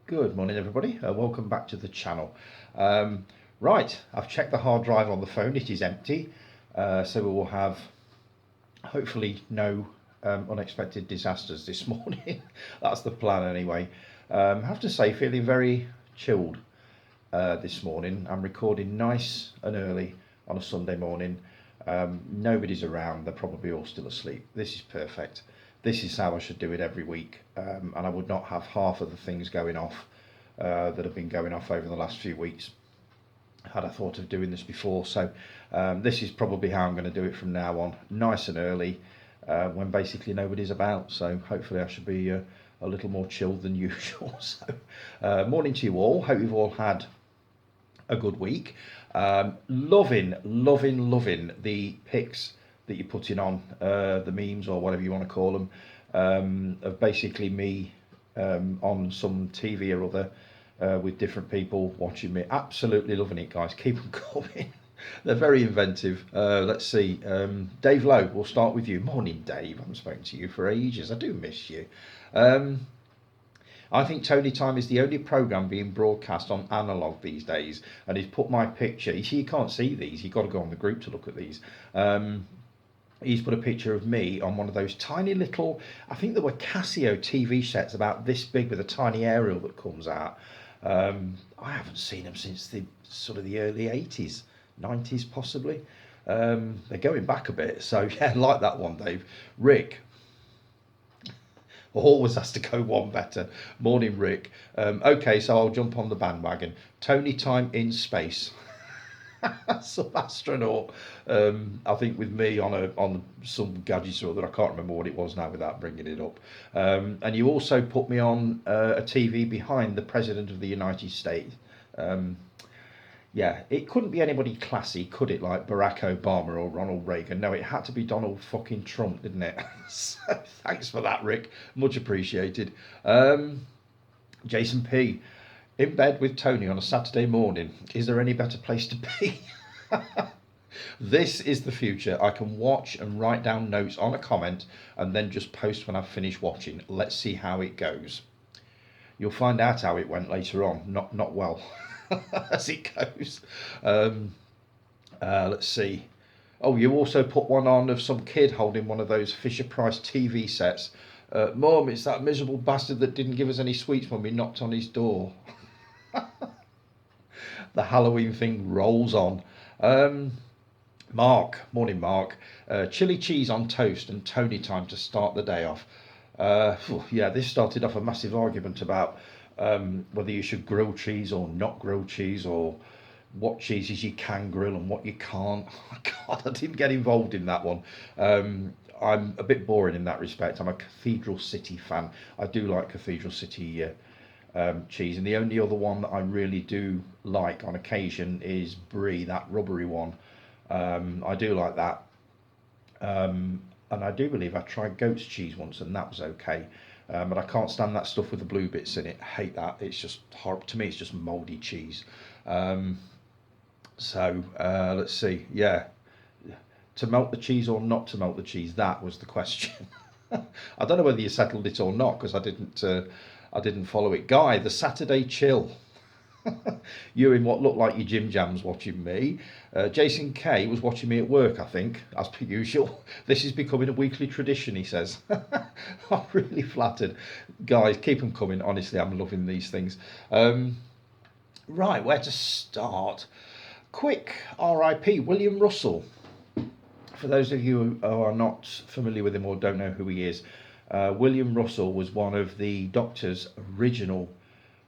Good morning, everybody. Welcome back to the channel. Right, I've checked the hard drive on the phone. It is empty, so we will have hopefully no unexpected disasters this morning. That's the plan anyway. I have to say, feeling very chilled this morning. I'm recording nice and early on a Sunday morning. Nobody's around. They're probably all still asleep. This is perfect. This is how I should do it every week, and I would not have half of the things going off that have been going off over the last few weeks had I thought of doing this before. So this is probably how I'm going to do it from now on, nice and early, when basically nobody's about. So hopefully I should be a little more chilled than usual. So morning to you all. Hope you've all had a good week. Loving the pics that you're putting on, the memes or whatever you want to call them, of basically me on some TV or other with different people watching me. Absolutely loving it, guys. Keep them coming. They're very inventive. Let's see. Dave Lowe, we'll start with you. Morning, Dave. I haven't spoken to you for ages. I do miss you. I think Tony Time is the only programme being broadcast on analogue these days, and he's put my picture. You see, you can't see these. You've got to go on the group to look at these. He's put a picture of me on one of those tiny little, I think there were Casio TV sets about this big with a tiny aerial that comes out. I haven't seen them since the sort of the early 80s, 90s possibly. They're going back a bit, so yeah, like that one, Dave. Rick always has to go one better. Morning, Rick. Okay, so I'll jump on the bandwagon. Tony Time in space. Some astronaut, I think, with me on some gadget or that I can't remember what it was now without bringing it up. And you also put me on a TV behind the President of the United States. Yeah, it couldn't be anybody classy, could it? Like Barack Obama or Ronald Reagan. No, it had to be Donald fucking Trump, didn't it? So, thanks for that, Rick. Much appreciated. Jason P. In bed with Tony on a Saturday morning. Is there any better place to be? This is the future. I can watch and write down notes on a comment and then just post when I've finished watching. Let's see how it goes. You'll find out how it went later on. Not well, as it goes. Let's see. Oh, you also put one on of some kid holding one of those Fisher-Price TV sets. Mum, it's that miserable bastard that didn't give us any sweets when we knocked on his door. The Halloween thing rolls on. Mark, morning, Mark. Chili cheese on toast and Tony Time to start the day off. Yeah, this started off a massive argument about whether you should grill cheese or not grill cheese, or what cheeses you can grill and what you can't. God, I didn't get involved in that one. I'm a bit boring in that respect. I'm a Cathedral City fan. I do like Cathedral City cheese, and the only other one that I really do like on occasion is Brie, that rubbery one. I do like that, and I do believe I tried goat's cheese once and that was okay, but I can't stand that stuff with the blue bits in it. I hate that. It's just horrible to me. It's just mouldy cheese. So let's see. Yeah, to melt the cheese or not to melt the cheese, that was the question. I don't know whether you settled it or not, because I didn't follow it. Guy, the Saturday chill. You're in what looked like your gym jams watching me. Jason K was watching me at work, I think, as per usual. This is becoming a weekly tradition, he says. I'm really flattered. Guys, keep them coming. Honestly, I'm loving these things. Right, where to start? Quick RIP, William Russell. For those of you who are not familiar with him or don't know who he is, William Russell was one of the Doctor's original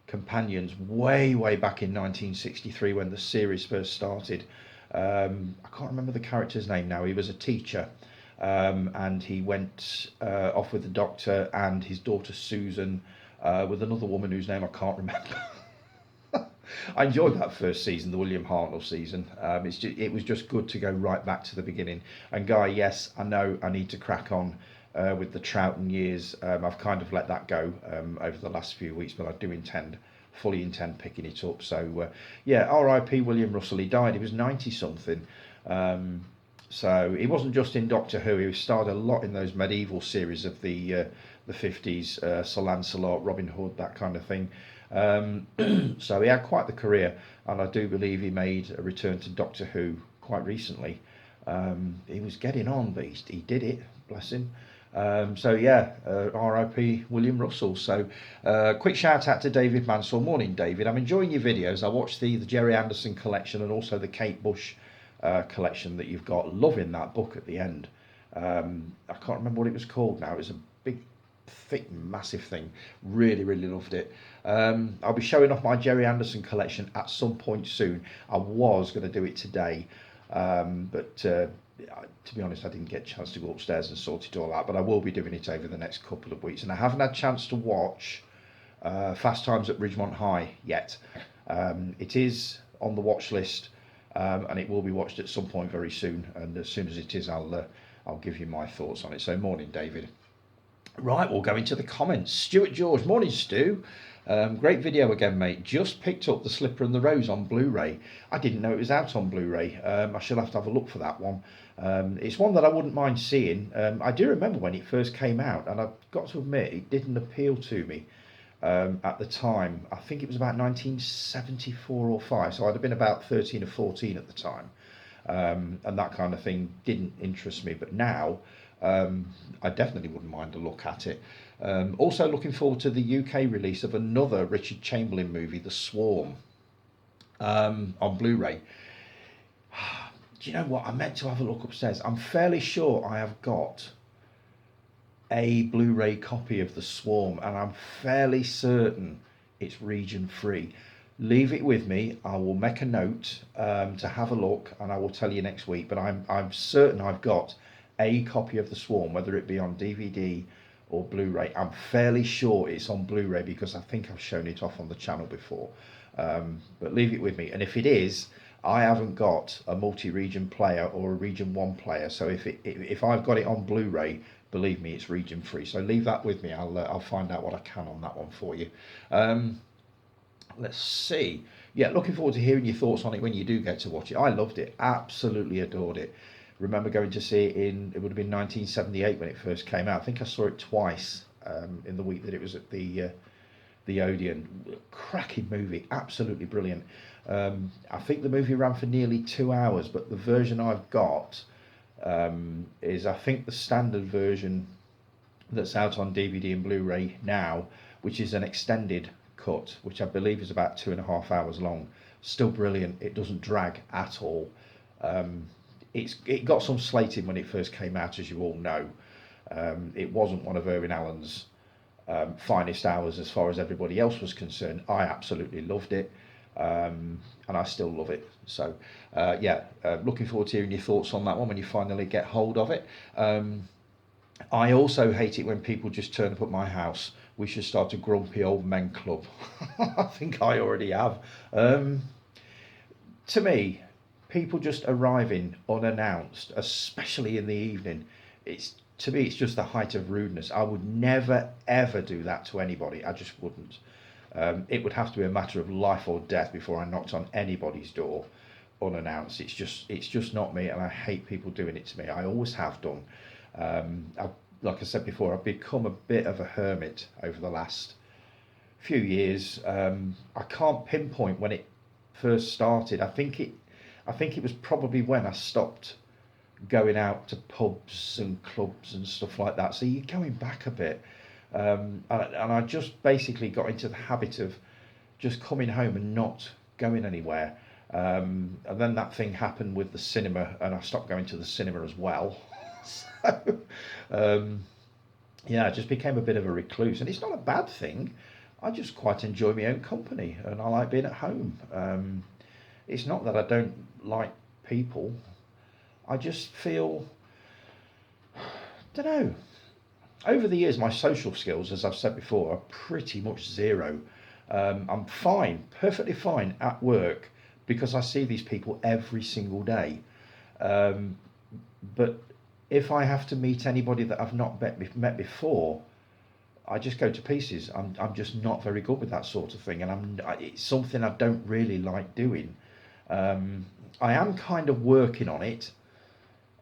companions way back in 1963 when the series first started. I can't remember the character's name now. He was a teacher, and he went off with the Doctor and his daughter Susan, with another woman whose name I can't remember. I enjoyed that first season, the William Hartnell season. It was just good to go right back to the beginning. And Guy, yes, I know I need to crack on with the Troughton years. I've kind of let that go over the last few weeks, but I do fully intend picking it up. So yeah, R.I.P. William Russell. He died. He was 90 something. So he wasn't just in Doctor Who. He starred a lot in those medieval series of the 50s, Sir Lancelot, Robin Hood, that kind of thing. So he had quite the career, and I do believe he made a return to Doctor Who quite recently. He was getting on, but he did it, bless him. So yeah, RIP William Russell. So quick shout out to David Mansell. Morning, David. I'm enjoying your videos. I watched the Jerry Anderson collection and also the Kate Bush collection that you've got. Loving that book at the end. I can't remember what it was called now. It was a big, thick, massive thing. Really, really loved it. I'll be showing off my Jerry Anderson collection at some point soon. I was going to do it today, but to be honest, I didn't get a chance to go upstairs and sort it all out. But I will be doing it over the next couple of weeks. And I haven't had a chance to watch Fast Times at Ridgemont High yet. It is on the watch list, and it will be watched at some point very soon. And as soon as it is, I'll give you my thoughts on it. So morning, David. Right, we'll go into the comments. Stuart George, morning, Stu. Great video again, mate. Just picked up The Slipper and the Rose on Blu-ray. I didn't know it was out on Blu-ray. I shall have to have a look for that one. It's one that I wouldn't mind seeing. I do remember when it first came out, and I've got to admit, it didn't appeal to me at the time. I think it was about 1974 or 5, so I'd have been about 13 or 14 at the time. And that kind of thing didn't interest me. But now, I definitely wouldn't mind a look at it. Also looking forward to the UK release of another Richard Chamberlain movie, The Swarm, on Blu-ray. Do you know what? I meant to have a look upstairs. I'm fairly sure I have got a Blu-ray copy of The Swarm, and I'm fairly certain it's region free. Leave it with me. I will make a note to have a look, and I will tell you next week. But I'm certain I've got a copy of The Swarm, whether it be on DVD or Blu-ray. I'm fairly sure it's on Blu-ray because I think I've shown it off on the channel before. But leave it with me. And if it is, I haven't got a multi-region player or a region 1 player. So if I've got it on Blu-ray, believe me, it's region free. So leave that with me. I'll find out what I can on that one for you. Let's see. Yeah, looking forward to hearing your thoughts on it when you do get to watch it. I loved it. Absolutely adored it. Remember going to see it it would have been 1978 when it first came out. I think I saw it twice in the week that it was at the Odeon. Cracking movie, absolutely brilliant. I think the movie ran for nearly 2 hours, but the version I've got is, I think, the standard version that's out on DVD and Blu-ray now, which is an extended cut, which I believe is about 2.5 hours long. Still brilliant. It doesn't drag at all. It got some slating when it first came out, as you all know. It wasn't one of Irwin Allen's finest hours as far as everybody else was concerned. I absolutely loved it, and I still love it. So looking forward to hearing your thoughts on that one when you finally get hold of it. I also hate it when people just turn up at my house. We should start a grumpy old men club. I think I already have. To me, people just arriving unannounced, especially in the evening, it's just the height of rudeness. I would never ever do that to anybody. I just wouldn't. It would have to be a matter of life or death before I knocked on anybody's door unannounced. It's just not me, and I hate people doing it to me. I always have done. Like I said before, I've become a bit of a hermit over the last few years. I can't pinpoint when it first started. I think it was probably when I stopped going out to pubs and clubs and stuff like that. So you're going back a bit. And I just basically got into the habit of just coming home and not going anywhere. And then that thing happened with the cinema, and I stopped going to the cinema as well. So, I just became a bit of a recluse. And it's not a bad thing. I just quite enjoy my own company, and I like being at home. It's not that I don't like people. I just feel, don't know. Over the years, my social skills, as I've said before, are pretty much zero. I'm fine, perfectly fine at work because I see these people every single day. But if I have to meet anybody that I've not met before, I just go to pieces. I'm just not very good with that sort of thing, and it's something I don't really like doing. I am kind of working on it.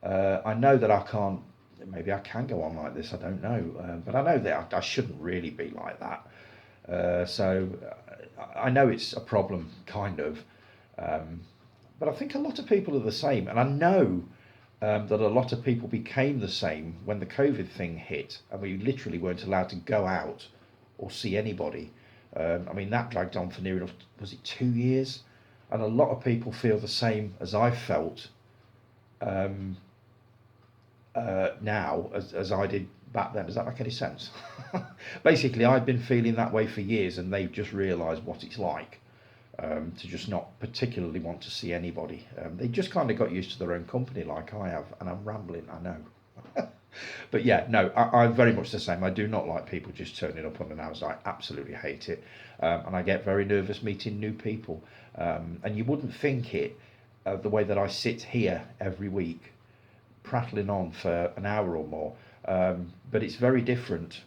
I know that I can't. Maybe I can go on like this. I don't know, but I know that I shouldn't really be like that. So I know it's a problem, kind of, um, but I think a lot of people are the same, and I know that a lot of people became the same when the COVID thing hit, and we literally weren't allowed to go out or see anybody. I mean, that dragged on for near enough, was it 2 years? And a lot of people feel the same as I felt um, now as I did back then. Does that make any sense? Basically, I've been feeling that way for years, and they've just realised what it's like to just not particularly want to see anybody. They just kind of got used to their own company, like I have, and I'm rambling, I know. But yeah, no, I'm very much the same. I do not like people just turning up unannounced. I absolutely hate it, and I get very nervous meeting new people. And you wouldn't think it, the way that I sit here every week, prattling on for an hour or more. But it's very different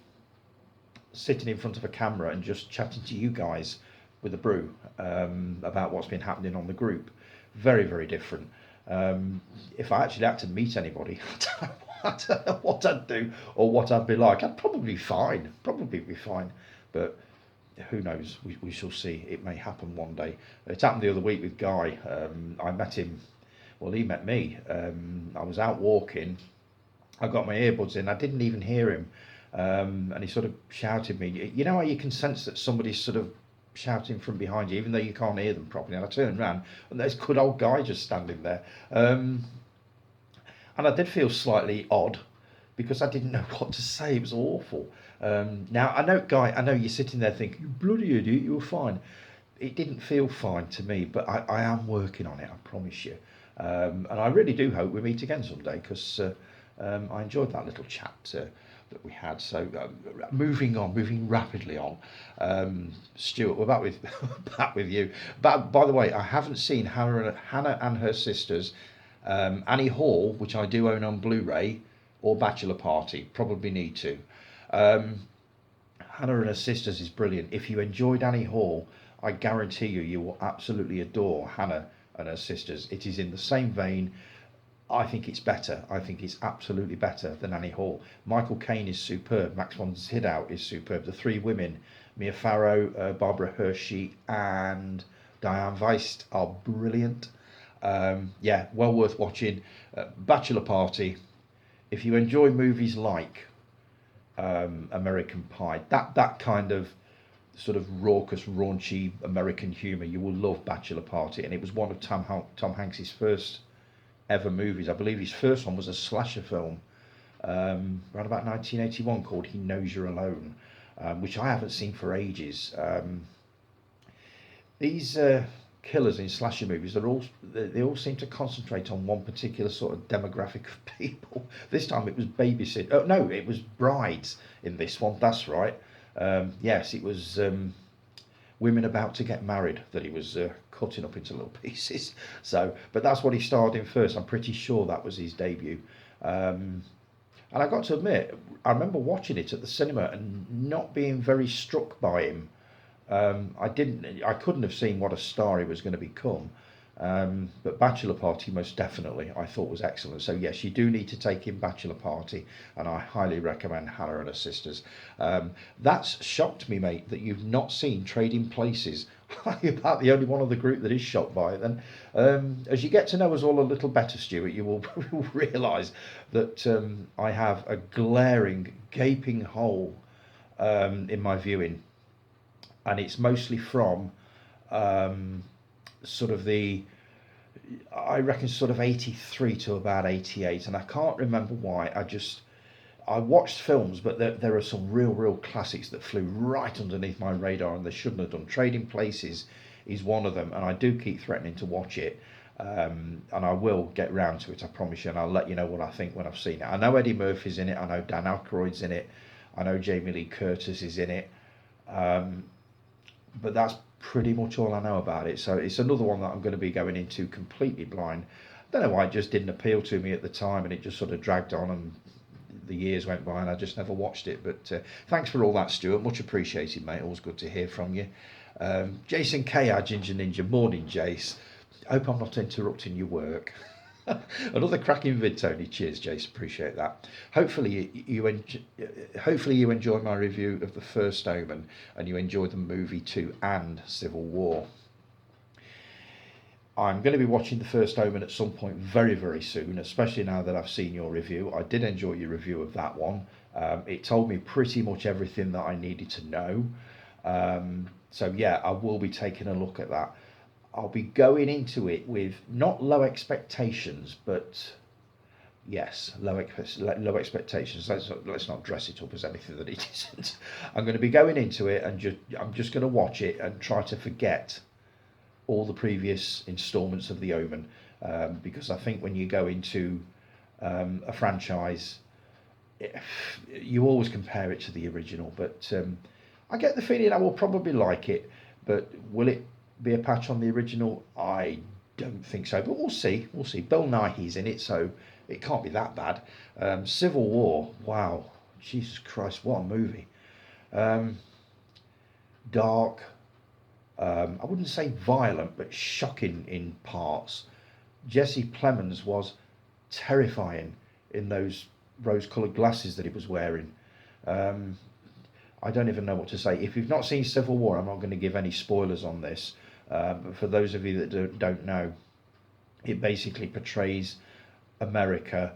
sitting in front of a camera and just chatting to you guys with a brew about what's been happening on the group. Very, very different. If I actually had to meet anybody, I don't know what I'd do or what I'd be like. I'd probably be fine. Probably be fine. But who knows? We shall see. It may happen one day. It happened the other week with Guy. I met him. Well, he met me. I was out walking. I got my earbuds in. I didn't even hear him. And he sort of shouted me. You know how you can sense that somebody's sort of shouting from behind you, even though you can't hear them properly. And I turned around, and there's good old Guy just standing there. And I did feel slightly odd because I didn't know what to say. It was awful. Now, I know, Guy, I know you're sitting there thinking, you bloody idiot, you were fine. It didn't feel fine to me, but I am working on it, I promise you. And I really do hope we meet again someday because I enjoyed that little chat that we had. So moving on, moving rapidly on. Stuart, we're back with back with you. But by the way, I haven't seen Hannah and her sisters, Annie Hall, which I do own on Blu-ray, or Bachelor Party. Probably need to. Hannah and her sisters is brilliant. If you enjoyed Annie Hall, I guarantee you will absolutely adore Hannah and her sisters. It is in the same vein. I think it's better. I think it's absolutely better than Annie Hall. Michael Caine is superb. Max von Sydow is superb. The three women, Mia Farrow, Barbara Hershey, and Diane Weist, are brilliant. Yeah, well worth watching. Bachelor Party. If you enjoy movies like American Pie, that kind of sort of raucous, raunchy American humour, you will love Bachelor Party. And it was one of Tom Hanks's first ever movies. I believe his first one was a slasher film around about 1981 called He Knows You're Alone, which I haven't seen for ages. These killers in slasher movies, they all seem to concentrate on one particular sort of demographic of people. This time it was babysit. Oh no, it was brides in this one. That's right. Yes, it was women about to get married that he was cutting up into little pieces. So, but that's what he starred in first. I'm pretty sure that was his debut. And I got to admit, I remember watching it at the cinema and not being very struck by him. I couldn't have seen what a star he was going to become. But Bachelor Party, most definitely, I thought was excellent. So yes, you do need to take in Bachelor Party, and I highly recommend Hannah and her sisters. That's shocked me, mate, that you've not seen Trading Places. You're about the only one of the group that is shocked by it. Then, as you get to know us all a little better, Stuart, you will realise that I have a glaring, gaping hole in my viewing, and it's mostly from sort of I reckon sort of 83 to about 88, and I can't remember why. I watched films, but there are some real classics that flew right underneath my radar and they shouldn't have done. Trading Places is one of them, and I do keep threatening to watch it, and I will get round to it, I promise you, and I'll let you know what I think when I've seen it. I know Eddie Murphy's in it, I know Dan Aykroyd's in it, I know Jamie Lee Curtis is in it, but that's pretty much all I know about it. So it's another one that I'm going to be going into completely blind. I don't know why it just didn't appeal to me at the time, and it just sort of dragged on, and the years went by and I just never watched it. But thanks for all that, Stuart, much appreciated, mate. Always good to hear from you. Jason K, our Ginger Ninja. Morning, Jace. Hope I'm not interrupting your work. Another cracking vid, Tony. Cheers, Jace. Appreciate that. Hopefully you enjoy my review of The First Omen, and you enjoy the movie too, and Civil War. I'm going to be watching The First Omen at some point very, very soon, especially now that I've seen your review. I did enjoy your review of that one. It told me pretty much everything that I needed to know. So yeah, I will be taking a look at that. I'll be going into it with not low expectations, but yes, low expectations. Let's not dress it up as anything that it isn't. I'm going to be going into it and I'm just going to watch it and try to forget all the previous installments of The Omen, because I think when you go into a franchise, you always compare it to the original. But I get the feeling I will probably like it, but will it be a patch on the original? I don't think so, but we'll see. We'll see. Bill Nighy's in it, so it can't be that bad. Civil War, wow, Jesus Christ, what a movie. Dark. I wouldn't say violent, but shocking in parts. Jesse Plemons was terrifying in those rose-coloured glasses that he was wearing. I don't even know what to say. If you've not seen Civil War, I'm not going to give any spoilers on this. But for those of you that don't know, it basically portrays America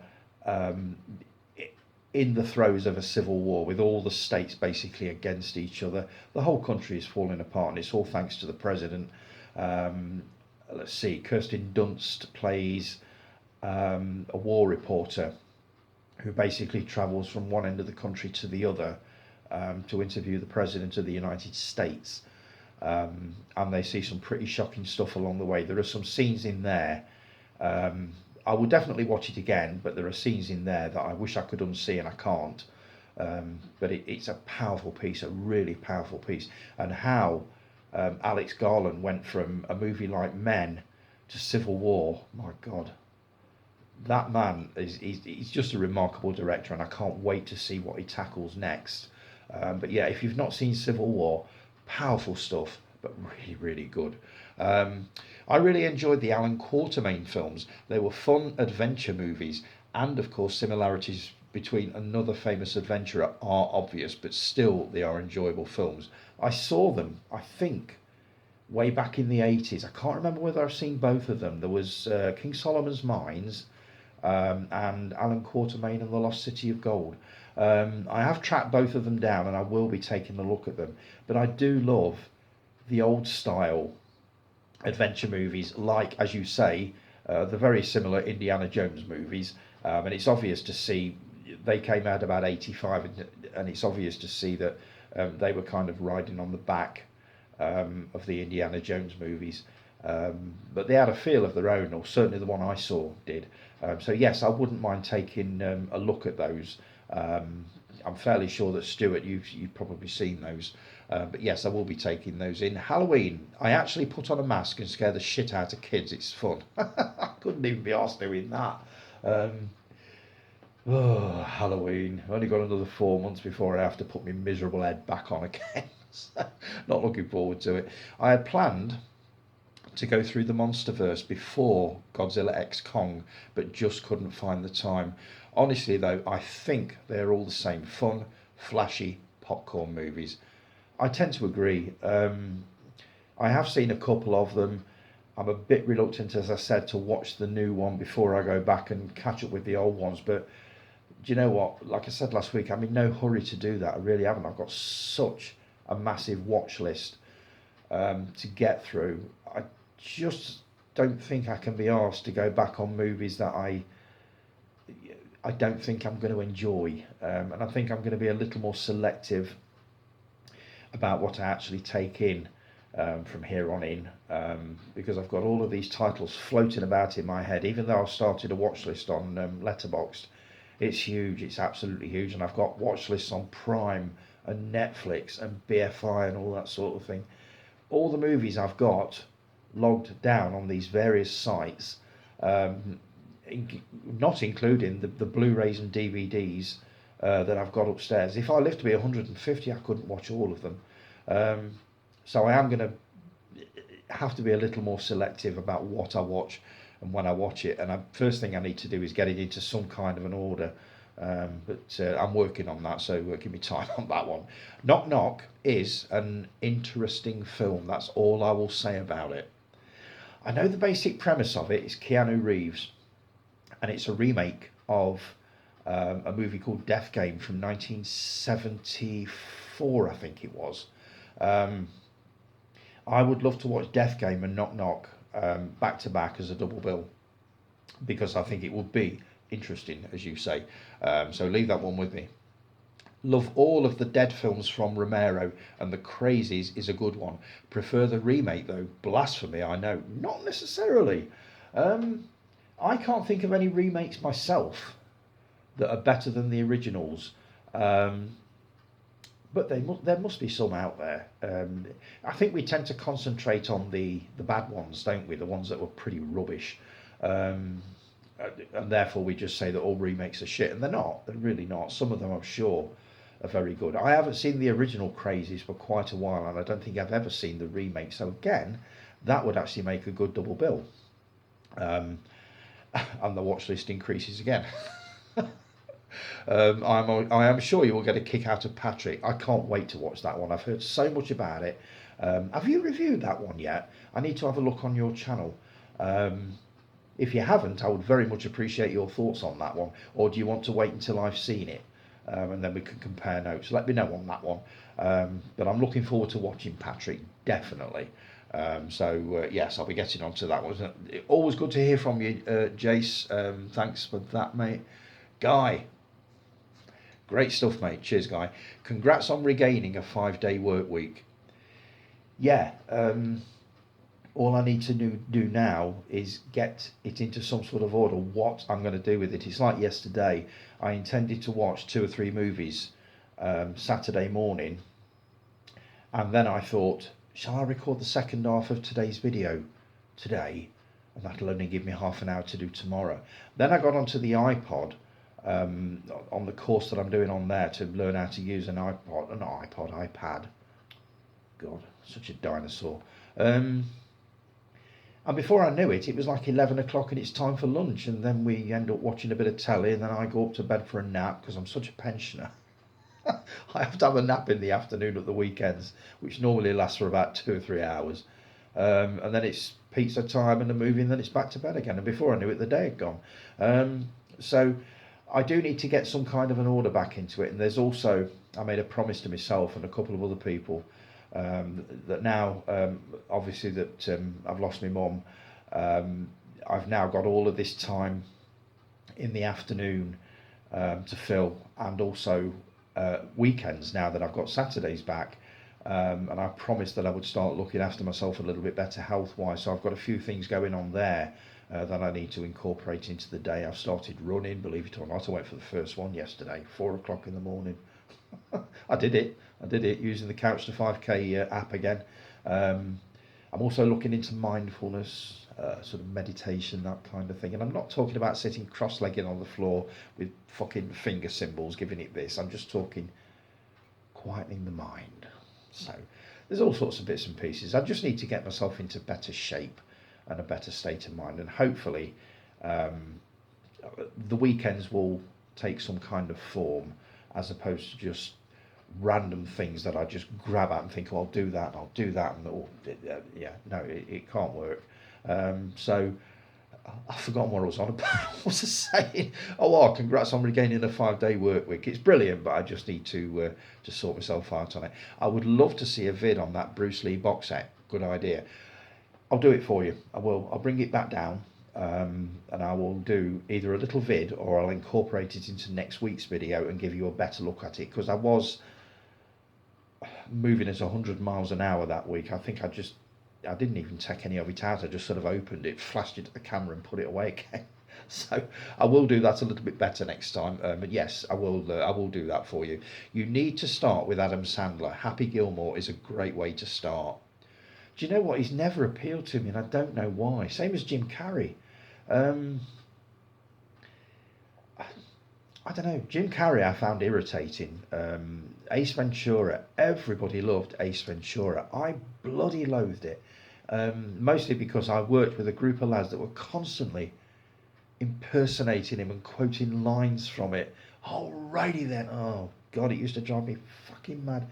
in the throes of a civil war, with all the states basically against each other. The whole country is falling apart, and it's all thanks to the president. Let's see, Kirsten Dunst plays a war reporter who basically travels from one end of the country to the other to interview the president of the United States. And they see some pretty shocking stuff along the way. There are some scenes in there. I will definitely watch it again, but there are scenes in there that I wish I could unsee and I can't. But it's a powerful piece, a really powerful piece. And how Alex Garland went from a movie like Men to Civil War, my God. That man, he's just a remarkable director, and I can't wait to see what he tackles next. But yeah, if you've not seen Civil War, powerful stuff, but really, really good. I really enjoyed the Alan Quatermain films. They were fun adventure movies, and of course similarities between another famous adventurer are obvious, but still they are enjoyable films. I saw them, I think, way back in the 80s. I can't remember whether I've seen both of them. There was King Solomon's Mines and Alan Quatermain and the Lost City of Gold. I have tracked both of them down, and I will be taking a look at them. But I do love the old style adventure movies, like, as you say, the very similar Indiana Jones movies. And it's obvious to see they came out about 85, and it's obvious to see that they were kind of riding on the back of the Indiana Jones movies. But they had a feel of their own, or certainly the one I saw did. So yes, I wouldn't mind taking a look at those. I'm fairly sure that Stuart, you've probably seen those. But yes, I will be taking those in. Halloween, I actually put on a mask and scare the shit out of kids. It's fun. I couldn't even be arsed doing that. Halloween. I've only got another 4 months before I have to put my miserable head back on again. Not looking forward to it. I had planned to go through the Monsterverse before Godzilla X Kong, but just couldn't find the time. Honestly though, I think they're all the same. Fun, flashy, popcorn movies. I tend to agree. I have seen a couple of them. I'm a bit reluctant, as I said, to watch the new one before I go back and catch up with the old ones. But do you know what? Like I said last week, I'm in no hurry to do that. I really haven't. I've got such a massive watch list to get through. I just don't think I can be asked to go back on movies that I don't think I'm going to enjoy. And I think I'm going to be a little more selective about what I actually take in from here on in, because I've got all of these titles floating about in my head. Even though I've started a watch list on Letterboxd, it's huge, it's absolutely huge, and I've got watch lists on Prime and Netflix and BFI and all that sort of thing. All the movies I've got logged down on these various sites, not including the Blu-rays and DVDs that I've got upstairs. If I lived to be 150, I couldn't watch all of them. So I am going to have to be a little more selective about what I watch. and when I watch it, and first thing I need to do is get it into some kind of an order. But I'm working on that, so give me time on that one. Knock Knock is an interesting film. That's all I will say about it. I know the basic premise of it is Keanu Reeves, and it's a remake of a movie called Death Game from 1974, I think it was. Um, I would love to watch Death Game and Knock Knock back to back as a double bill, because I think it would be interesting, as you say. So leave that one with me. Love all of the Dead films from Romero, and The Crazies is a good one. Prefer the remake though. Blasphemy, I know. Not necessarily. Um, I can't think of any remakes myself that are better than the originals. Um, but there must be some out there. I think we tend to concentrate on the bad ones, don't we? The ones that were pretty rubbish. Um, and therefore we just say that all remakes are shit, and they're not. They're really not. Some of them, I'm sure, are very good. I haven't seen the original Crazies for quite a while, and I don't think I've ever seen the remake. So again, that would actually make a good double bill. Um, and the watch list increases again. I am sure you will get a kick out of Patrick. I can't wait to watch that one. I've heard so much about it. Have you reviewed that one yet? I need to have a look on your channel. Um, if you haven't, I would very much appreciate your thoughts on that one. Or do you want to wait until I've seen it? And then we can compare notes. Let me know on that one. But I'm looking forward to watching Patrick, definitely. Yes, I'll be getting onto that one. Always good to hear from you, Jace. Thanks for that, mate. Guy, great stuff, mate. Cheers, Guy. Congrats on regaining a 5-day work week. Yeah, all I need to do now is get it into some sort of order, what I'm going to do with it. It's like yesterday. I intended to watch 2 or 3 movies Saturday morning, and then I thought, shall I record the second half of today's video today? And that'll only give me half an hour to do tomorrow. Then I got onto the iPod, on the course that I'm doing on there to learn how to use an iPad. God, such a dinosaur. And before I knew it, it was like 11 o'clock and it's time for lunch. And then we end up watching a bit of telly, and then I go up to bed for a nap because I'm such a pensioner. I have to have a nap in the afternoon at the weekends, which normally lasts for about 2 or 3 hours. And then it's pizza time and a movie, and then it's back to bed again. And before I knew it, the day had gone. So I do need to get some kind of an order back into it. And there's also, I made a promise to myself and a couple of other people, that now, obviously that I've lost my mum, I've now got all of this time in the afternoon to fill, and also weekends now that I've got Saturdays back. And I promised that I would start looking after myself a little bit better health-wise. So I've got a few things going on there that I need to incorporate into the day. I've started running, believe it or not. I went for the first one yesterday, 4 o'clock in the morning. I did it using the Couch to 5K app again. I'm also looking into mindfulness, sort of meditation, that kind of thing. And I'm not talking about sitting cross-legged on the floor with fucking finger symbols giving it this. I'm just talking quietening the mind. So there's all sorts of bits and pieces. I just need to get myself into better shape and a better state of mind, and hopefully the weekends will take some kind of form, as opposed to just random things that I just grab at and think, oh, I'll do that, and it can't work. So I've forgotten what I was on about. What was I saying? Oh, well, congrats on regaining a 5-day work week. It's brilliant, but I just need to sort myself out on it. I would love to see a vid on that Bruce Lee box set. Good idea. I'll do it for you. I will. I'll bring it back down, and I will do either a little vid, or I'll incorporate it into next week's video and give you a better look at it, because I was moving at 100 miles an hour that week. I think I didn't even take any of it out. I just sort of opened it, flashed it at the camera and put it away again. So I will do that a little bit better next time. But yes, I will do that for you. You need to start with Adam Sandler. Happy Gilmore is a great way to start. Do you know what? He's never appealed to me, and I don't know why. Same as Jim Carrey. I don't know. Jim Carrey I found irritating. Ace Ventura. Everybody loved Ace Ventura. I bloody loathed it. Mostly because I worked with a group of lads that were constantly impersonating him and quoting lines from it. Alrighty then. Oh God, it used to drive me fucking mad.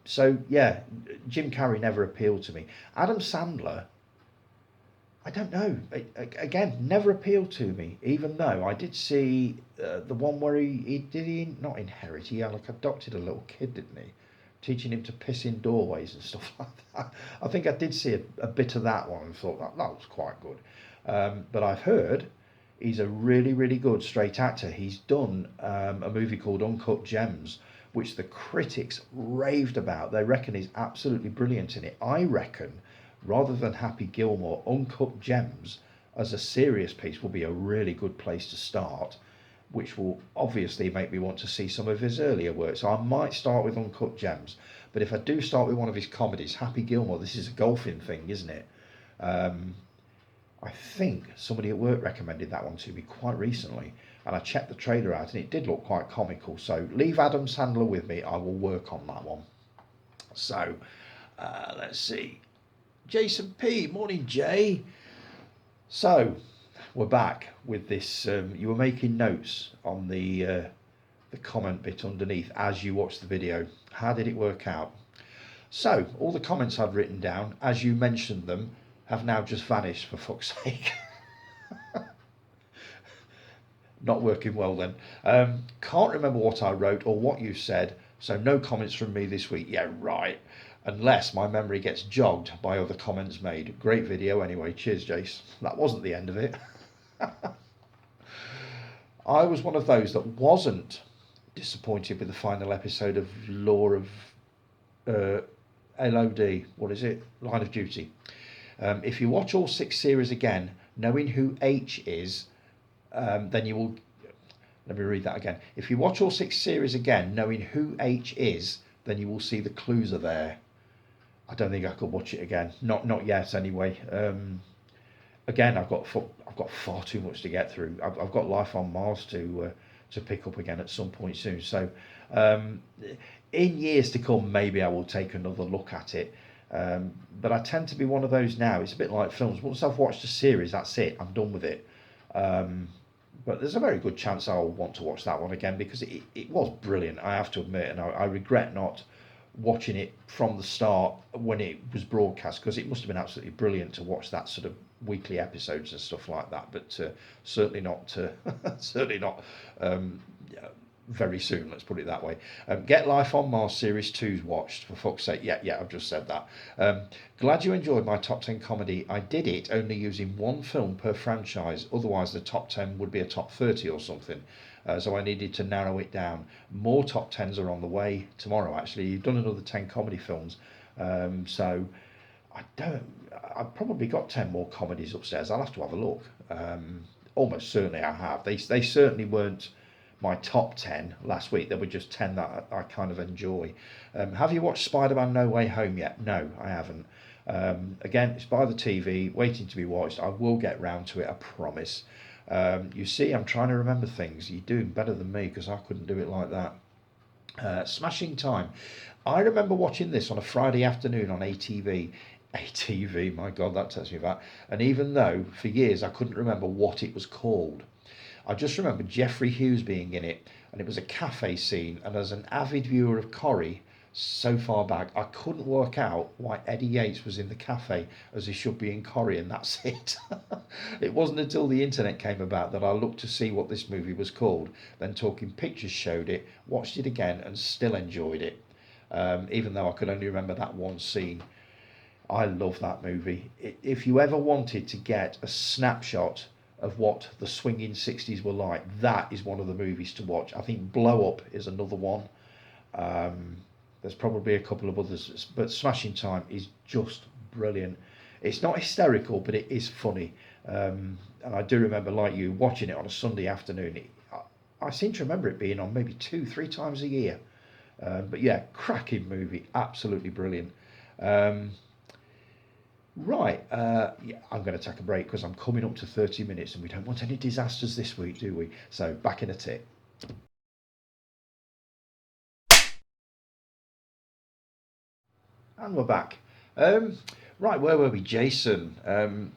So yeah, Jim Carrey never appealed to me. Adam Sandler, I don't know. Again, never appealed to me. Even though I did see the one where he not inherit. He like adopted a little kid, didn't he? Teaching him to piss in doorways and stuff like that. I think I did see a bit of that one and thought that was quite good. But I've heard he's a really, really good straight actor. He's done a movie called Uncut Gems, which the critics raved about. They reckon he's absolutely brilliant in it. I reckon, rather than Happy Gilmore, Uncut Gems as a serious piece will be a really good place to start, which will obviously make me want to see some of his earlier work. So I might start with Uncut Gems. But if I do start with one of his comedies, Happy Gilmore, this is a golfing thing, isn't it? I think somebody at work recommended that one to me quite recently, and I checked the trailer out, and it did look quite comical. So leave Adam Sandler with me. I will work on that one. So let's see. Jason P. Morning, Jay. So we're back with this. You were making notes on the comment bit underneath as you watched the video. How did it work out? So all the comments I'd written down, as you mentioned them, have now just vanished, for fuck's sake. Not working well then. Can't remember what I wrote or what you said, so no comments from me this week. Yeah, right. Unless my memory gets jogged by other comments made. Great video anyway. Cheers, Jace. That wasn't the end of it. I was one of those that wasn't disappointed with the final episode of Law of LOD. What is it? Line of Duty. If you watch all 6 series again, knowing who H is, then you will. Let me read that again. If you watch all 6 series again, knowing who H is, then you will see the clues are there. I don't think I could watch it again. Not yet, anyway. Again, I've got far too much to get through. I've got Life on Mars to pick up again at some point soon. So, in years to come, maybe I will take another look at it. But I tend to be one of those now. It's a bit like films. Once I've watched a series, that's it. I'm done with it. But there's a very good chance I'll want to watch that one again because it was brilliant, I have to admit. And I regret not watching it from the start when it was broadcast, because it must have been absolutely brilliant to watch that sort of weekly episodes and stuff like that. But certainly not very soon, let's put it that way. Get Life on Mars Series 2's watched, for fuck's sake. Yeah, I've just said that. Glad you enjoyed my top 10 comedy. I did it only using one film per franchise, otherwise the top 10 would be a top 30 or something. So I needed to narrow it down. More top 10s are on the way tomorrow, actually. You've done another 10 comedy films. So I've probably got 10 more comedies upstairs. I'll have to have a look. Almost certainly I have. They certainly weren't my top 10 last week. There were just 10 that I kind of enjoy. Have you watched Spider-Man No Way Home yet? No, I haven't. Again, it's by the TV, waiting to be watched. I will get round to it, I promise. You see, I'm trying to remember things. You're doing better than me, because I couldn't do it like that. Smashing Time. I remember watching this on a Friday afternoon on ATV. ATV, my God, that takes me back. And even though for years I couldn't remember what it was called, I just remember Geoffrey Hughes being in it, and it was a cafe scene. And as an avid viewer of Corrie so far back, I couldn't work out why Eddie Yates was in the cafe as he should be in Corrie, and that's it. It wasn't until the internet came about that I looked to see what this movie was called. Then Talking Pictures showed it, watched it again, and still enjoyed it, even though I could only remember that one scene. I love that movie. If you ever wanted to get a snapshot of what the swinging 60s were like, that is one of the movies to watch. I think Blow Up is another one. There's probably a couple of others, but Smashing Time is just brilliant. It's not hysterical, but it is funny. And I do remember, like you, watching it on a Sunday afternoon. I seem to remember it being on maybe 2-3 times a year. But yeah, cracking movie, absolutely brilliant. Right, yeah, I'm going to take a break because I'm coming up to 30 minutes and we don't want any disasters this week, do we? So back in a tick. And we're back. Right, where were we, Jason?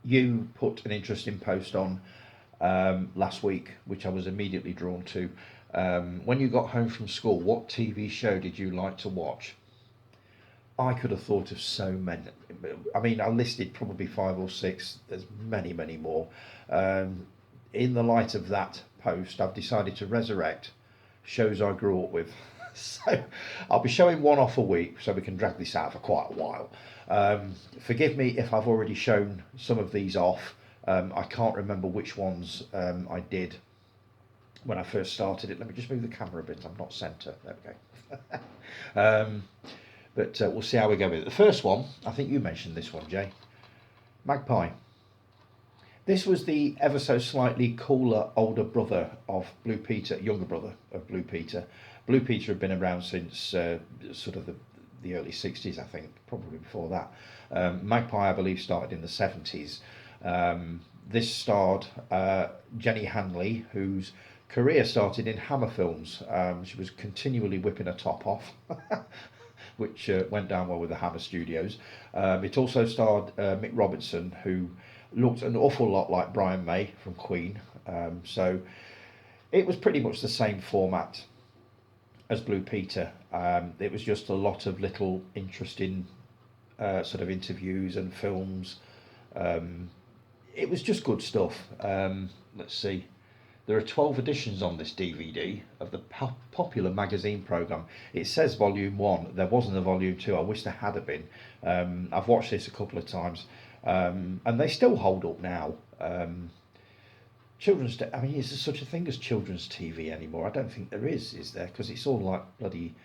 You put an interesting post on last week, which I was immediately drawn to. When you got home from school, what TV show did you like to watch? I could have thought of so many. I mean, I listed probably five or six. There's many, many more. Um, in the light of that post, I've decided to resurrect shows I grew up with. So I'll be showing one off a week so we can drag this out for quite a while. Forgive me if I've already shown some of these off. I can't remember which ones I did when I first started it. Let me just move the camera a bit. I'm not centre. There we go. But we'll see how we go with it. The first one, I think you mentioned this one, Jay. Magpie. This was the ever so slightly cooler older brother of Blue Peter, younger brother of Blue Peter. Blue Peter had been around since sort of the early 60s, I think, probably before that. Magpie, I believe, started in the 70s. This starred Jenny Hanley, whose career started in Hammer films. She was continually whipping her top off, which went down well with the Hammer Studios. It also starred Mick Robinson, who looked an awful lot like Brian May from Queen. So it was pretty much the same format as Blue Peter. It was just a lot of little interesting sort of interviews and films. It was just good stuff. Let's see. There are 12 editions on this DVD of the popular magazine programme. It says Volume 1. There wasn't a Volume 2. I wish there had been. I've watched this a couple of times. And they still hold up now. I mean, is there such a thing as children's TV anymore? I don't think there is there? Because it's all like bloody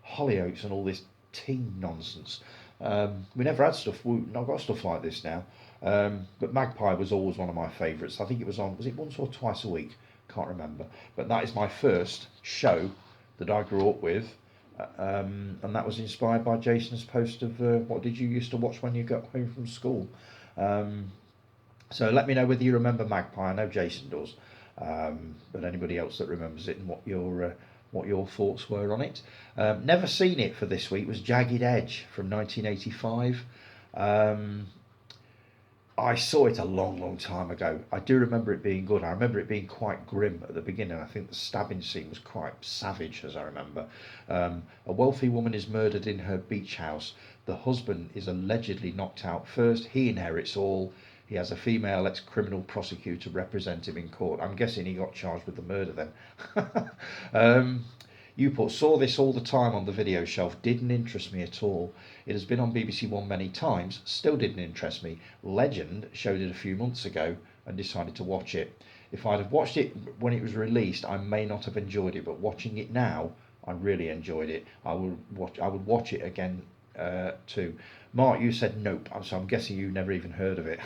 Hollyoaks and all this teen nonsense. We never had stuff, we've not got stuff like this now. But Magpie was always one of my favourites. I think it was on, was it once or twice a week? Can't remember. But that is my first show that I grew up with. And that was inspired by Jason's post of what did you used to watch when you got home from school. So let me know whether you remember Magpie. I know Jason does, but anybody else that remembers it and what your thoughts were on it. Never seen it for this week was Jagged Edge from 1985. I saw it a long time ago. I do remember it being good. I remember it being quite grim at the beginning. I think the stabbing scene was quite savage, as I remember. A wealthy woman is murdered in her beach house. The husband is allegedly knocked out first. He inherits all. He has a female ex-criminal prosecutor represent him in court. I'm guessing he got charged with the murder then. You saw this all the time on the video shelf. Didn't interest me at all. It has been on BBC One many times. Still didn't interest me. Legend showed it a few months ago and decided to watch it. If I'd have watched it when it was released, I may not have enjoyed it. But watching it now, I really enjoyed it. I would watch it again too. Mark, you said nope. So I'm guessing you never even heard of it.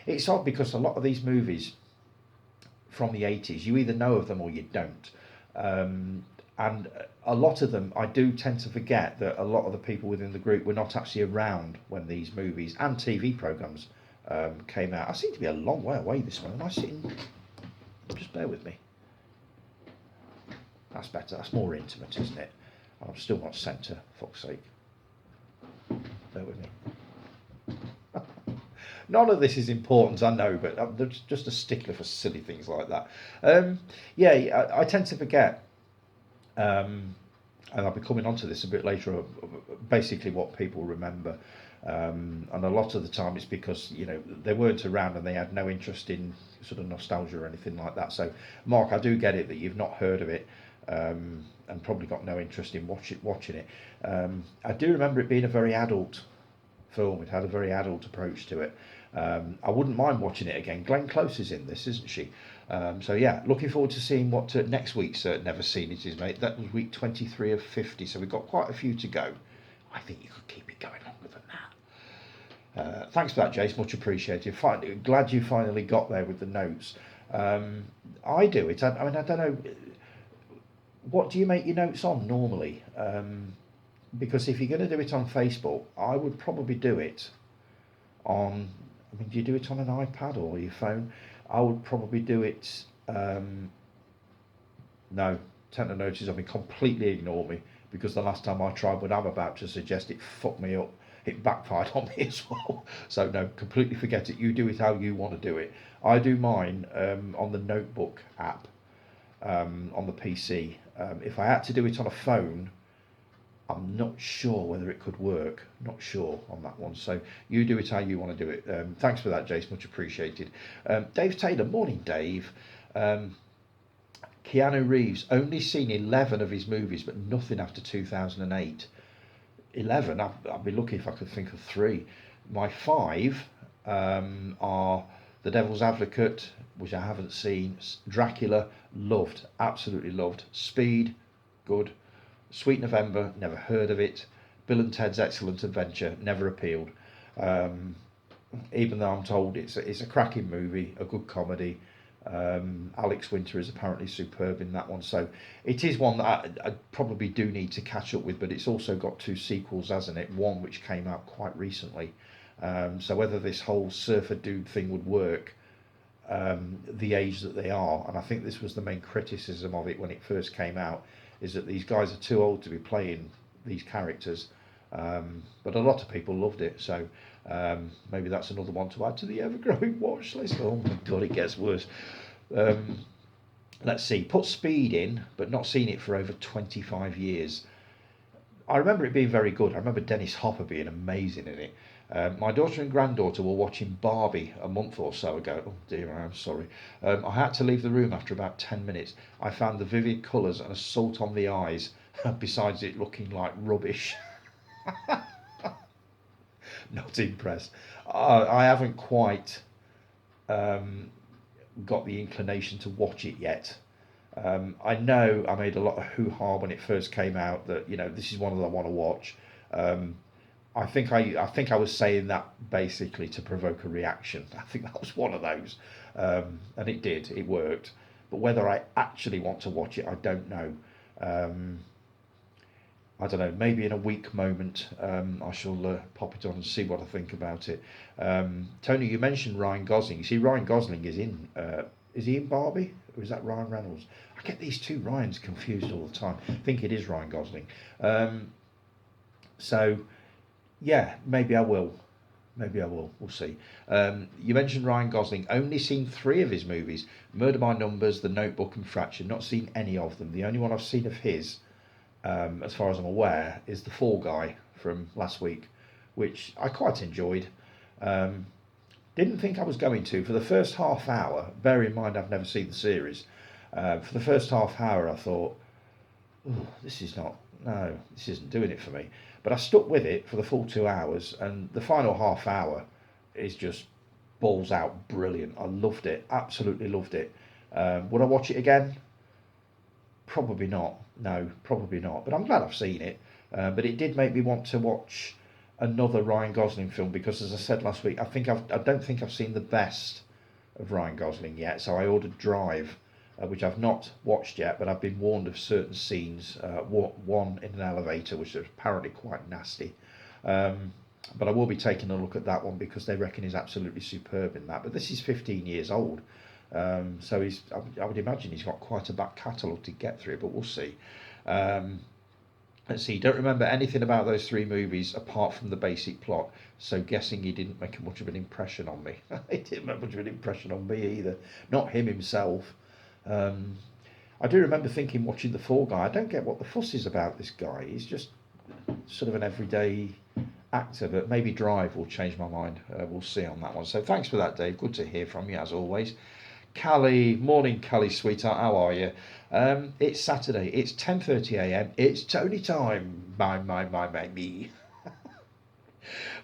It's odd because a lot of these movies from the 80s, you either know of them or you don't. And a lot of them, I do tend to forget that a lot of the people within the group were not actually around when these movies and TV programmes came out. I seem to be a long way away this one. Am I sitting? Just bear with me. That's better. That's more intimate, isn't it? I'm still not centre, for fuck's sake. Bear with me. None of this is important, I know, but I'm just a stickler for silly things like that. I tend to forget, and I'll be coming on to this a bit later, basically what people remember. And a lot of the time it's because, they weren't around and they had no interest in sort of nostalgia or anything like that. So, Mark, I do get it that you've not heard of it. And probably got no interest in watching it. I do remember it being a very adult film. It had a very adult approach to it. I wouldn't mind watching it again. Glenn Close is in this, isn't she? So yeah, looking forward to seeing what next week's Never Seen It is, mate. That was week 23 of 50, so we've got quite a few to go. I think you could keep it going longer than that. Thanks for that, Jace. Much appreciated. Glad you finally got there with the notes. I do it. I mean, I don't know. What do you make your notes on normally? Because if you're going to do it on Facebook, I would probably do it on, do you do it on an iPad or your phone? I would probably do it, no, tend to notice, completely ignore me. because the last time I tried what I'm about to suggest, it fucked me up. It backfired on me as well. So no, completely forget it. You do it how you want to do it. I do mine on the Notebook app on the PC. If I had to do it on a phone, I'm not sure whether it could work. Not sure on that one. So you do it how you want to do it. Thanks for that, Jace. Much appreciated. Dave Taylor, morning, Dave. Keanu Reeves, only seen 11 of his movies, but nothing after 2008. 11, I'd be lucky if I could think of 3. My 5 are The Devil's Advocate, which I haven't seen. Dracula, loved, absolutely loved. Speed, good. Sweet November, never heard of it. Bill and Ted's Excellent Adventure, never appealed. Even though I'm told it's a cracking movie, a good comedy. Alex Winter is apparently superb in that one, so it is one that I probably do need to catch up with, but it's also got 2 sequels, hasn't it? One which came out quite recently, so whether this whole surfer dude thing would work, the age that they are, and I think this was the main criticism of it when it first came out, is that these guys are too old to be playing these characters, but a lot of people loved it, so maybe that's another one to add to the ever-growing watch list. Oh my god, it gets worse. Let's see, put Speed in, but not seen it for over 25 years. I remember it being very good. I remember Dennis Hopper being amazing in it. My daughter and granddaughter were watching Barbie a month or so ago. Oh dear, I'm sorry. I had to leave the room after about 10 minutes. I found the vivid colours and assault on the eyes, besides it looking like rubbish. Not impressed. I haven't quite got the inclination to watch it yet. I know I made a lot of hoo-ha when it first came out that, you know, this is one that I want to watch. I think I was saying that basically to provoke a reaction. I think that was one of those, and it did. It worked. But whether I actually want to watch it, I don't know. I don't know. Maybe in a weak moment, I shall pop it on and see what I think about it. Tony, you mentioned Ryan Gosling. You see, Ryan Gosling is in. Is he in Barbie, or is that Ryan Reynolds? I get these two Ryans confused all the time. I think it is Ryan Gosling. So, yeah, maybe I will. Maybe I will. We'll see. You mentioned Ryan Gosling. Only seen 3 of his movies: Murder by Numbers, The Notebook, and Fracture. Not seen any of them. The only one I've seen of his, as far as I'm aware, is The Fall Guy from last week, which I quite enjoyed. Didn't think I was going to. For the first half hour, bear in mind I've never seen the series, for the first half hour I thought, oh, this isn't doing it for me. But I stuck with it for the full 2 hours, and the final half hour is just balls out brilliant. I loved it, absolutely loved it. Would I watch it again? Probably not. No, probably not. But I'm glad I've seen it. But it did make me want to watch another Ryan Gosling film, because, as I said last week, I don't think I've seen the best of Ryan Gosling yet. So I ordered Drive, which I've not watched yet, but I've been warned of certain scenes. One in an elevator, which is apparently quite nasty. But I will be taking a look at that one, because they reckon he's absolutely superb in that. But this is 15 years old. So I would imagine he's got quite a back catalogue to get through, but we'll see. Let's see, don't remember anything about those 3 movies apart from the basic plot, so guessing he didn't make much of an impression on me. He didn't make much of an impression on me either. Not him himself. I do remember thinking, watching The Fall Guy, I don't get what the fuss is about this guy. He's just sort of an everyday actor, but maybe Drive will change my mind. We'll see on that one. So thanks for that, Dave. Good to hear from you, as always. Callie, morning Callie, sweetheart, how are you? It's Saturday, it's 10:30am, it's Tony time, my, me.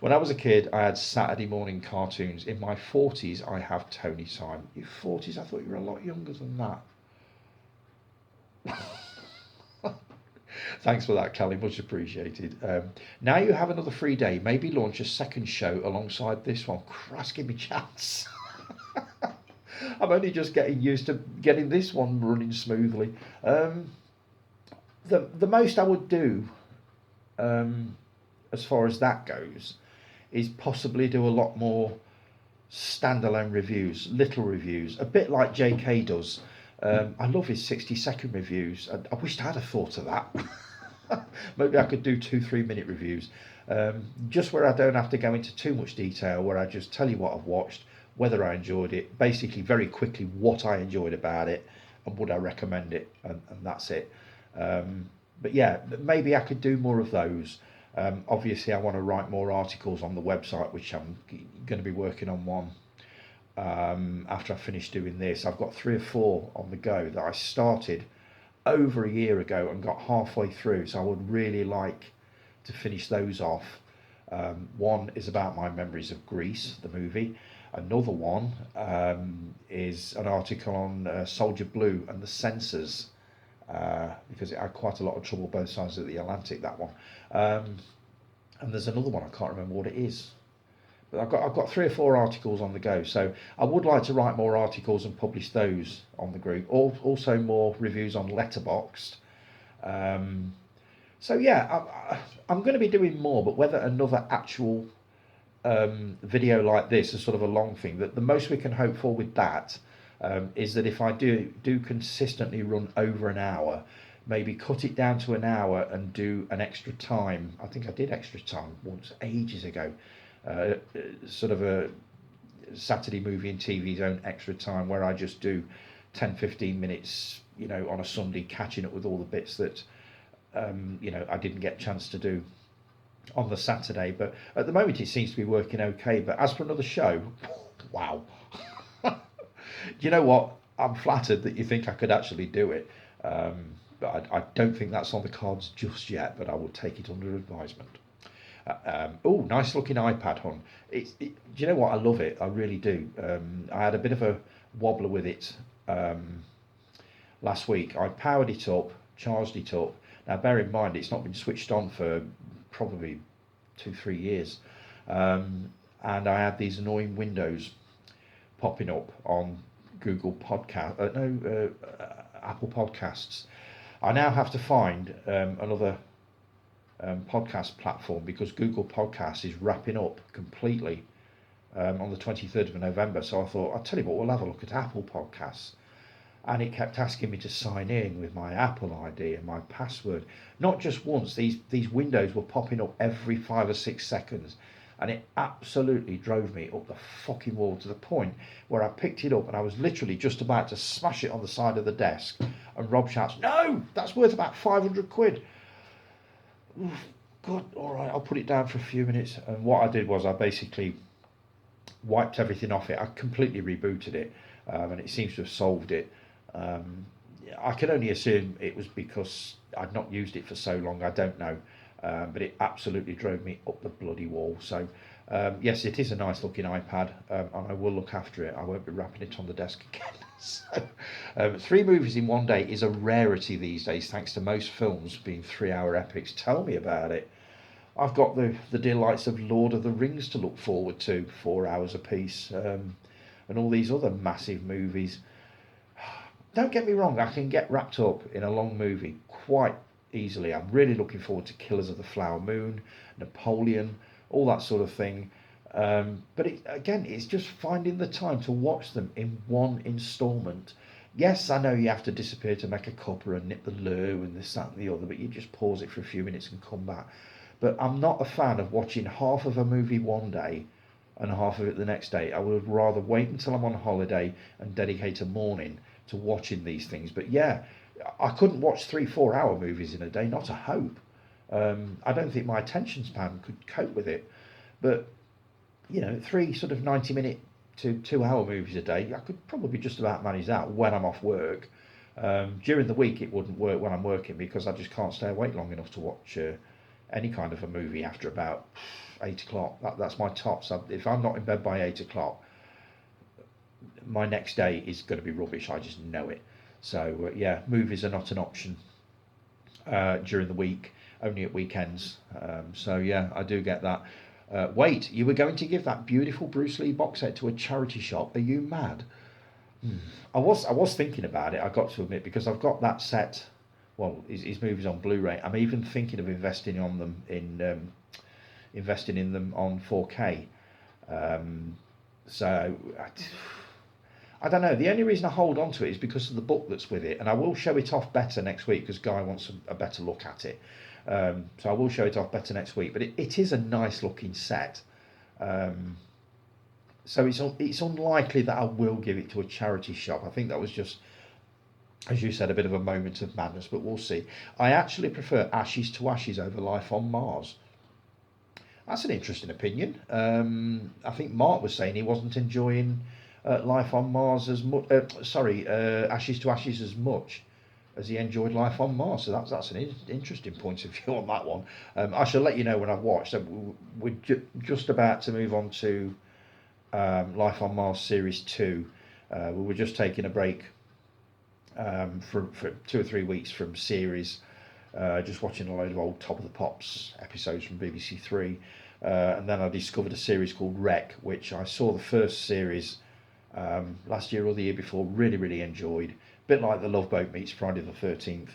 When I was a kid, I had Saturday morning cartoons. In my 40s, I have Tony time. Your 40s? I thought you were a lot younger than that. Thanks for that, Callie, much appreciated. Now you have another free day, maybe launch a second show alongside this one. Christ, give me a chance. I'm only just getting used to getting this one running smoothly. The most I would do, as far as that goes, is possibly do a lot more standalone reviews, little reviews, a bit like JK does. I love his 60-second reviews. I wished I'd have thought of that. Maybe I could do 2-3 minute reviews, just where I don't have to go into too much detail, where I just tell you what I've watched, whether I enjoyed it, basically very quickly what I enjoyed about it, and would I recommend it, and that's it. But yeah, maybe I could do more of those. Obviously, I want to write more articles on the website, which I'm going to be working on one after I finish doing this. I've got 3 or 4 on the go that I started over a year ago and got halfway through, so I would really like to finish those off. One is about my memories of Greece, the movie. Another one is an article on Soldier Blue and the censors, because it had quite a lot of trouble both sides of the Atlantic, that one. And there's another one, I can't remember what it is. But I've got 3 or 4 articles on the go, so I would like to write more articles and publish those on the group. Also more reviews on Letterboxd. So yeah, I'm going to be doing more, but whether another actual video like this is sort of a long thing, that the most we can hope for with that is that if I do consistently run over an hour, maybe cut it down to an hour and do an extra time. I think I did extra time once ages ago. Sort of a Saturday movie and TV zone extra time where I just do 10-15 minutes, on a Sunday, catching up with all the bits that I didn't get a chance to do on the Saturday. But at the moment it seems to be working okay. But as for another show, wow. You know what? I'm flattered that you think I could actually do it. But I don't think that's on the cards just yet, but I will take it under advisement. Oh, nice looking iPad, hon. Do you know what? I love it. I really do. I had a bit of a wobbler with it last week. I powered it up, charged it up. Now, bear in mind, it's not been switched on for probably 2-3 years. And I had these annoying windows popping up on Google Podcast, Apple Podcasts. I now have to find another podcast platform because Google Podcasts is wrapping up completely on the 23rd of November. So I thought, I'll tell you what, we'll have a look at Apple Podcasts. And it kept asking me to sign in with my Apple ID and my password. Not just once, these windows were popping up every 5 or 6 seconds. And it absolutely drove me up the fucking wall, to the point where I picked it up and I was literally just about to smash it on the side of the desk. And Rob shouts, "No, that's worth about 500 quid. Oof, God, all right, I'll put it down for a few minutes." And what I did was I basically wiped everything off it. I completely rebooted it, and it seems to have solved it. I can only assume it was because I'd not used it for so long. I don't know. But it absolutely drove me up the bloody wall. So yes, it is a nice looking iPad, and I will look after it. I won't be wrapping it on the desk again. So 3 movies in one day is a rarity these days, thanks to most films being 3-hour epics. Tell me about it. I've got the delights of Lord of the Rings to look forward to, 4 hours apiece, and all these other massive movies. Don't get me wrong, I can get wrapped up in a long movie quite easily. I'm really looking forward to Killers of the Flower Moon, Napoleon, all that sort of thing. But it's just finding the time to watch them in one instalment. Yes, I know you have to disappear to make a cuppa and nip the loo and this, that and the other, but you just pause it for a few minutes and come back. But I'm not a fan of watching half of a movie one day and half of it the next day. I would rather wait until I'm on holiday and dedicate a morning to watching these things. But yeah, I couldn't watch 3-4 hour movies in a day, not a hope. I don't think my attention span could cope with it. But 3 sort of 90-minute to 2-hour movies a day, I could probably just about manage that when I'm off work. During the week it wouldn't work when I'm working, because I just can't stay awake long enough to watch any kind of a movie after about 8 o'clock. That's my tops. If I'm not in bed by 8 o'clock, my next day is going to be rubbish. I just know it. So yeah, movies are not an option during the week, only at weekends. So yeah, I do get that. Wait, you were going to give that beautiful Bruce Lee box set to a charity shop? Are you mad? I was thinking about it, I got to admit, because I've got that set. Well, his movies on Blu-ray. I'm even thinking of investing in them on 4K. So I don't know. The only reason I hold on to it is because of the book that's with it, and I will show it off better next week because Guy wants a better look at it. So I will show it off better next week. But it is a nice looking set. So it's unlikely that I will give it to a charity shop. I think that was just, as you said, a bit of a moment of madness, but we'll see. I actually prefer Ashes to Ashes over Life on Mars. That's an interesting opinion. I think Mark was saying he wasn't enjoying Life on Mars as much. Ashes to Ashes as much as he enjoyed Life on Mars. So that's an interesting point of view on that one. I shall let you know when I've watched. So we're just about to move on to Life on Mars Series 2. We were just taking a break for 2 or 3 weeks from series, just watching a load of old Top of the Pops episodes from BBC Three, and then I discovered a series called Wreck, which I saw the first series last year or the year before, really enjoyed. A bit like the Love Boat meets Friday the 13th,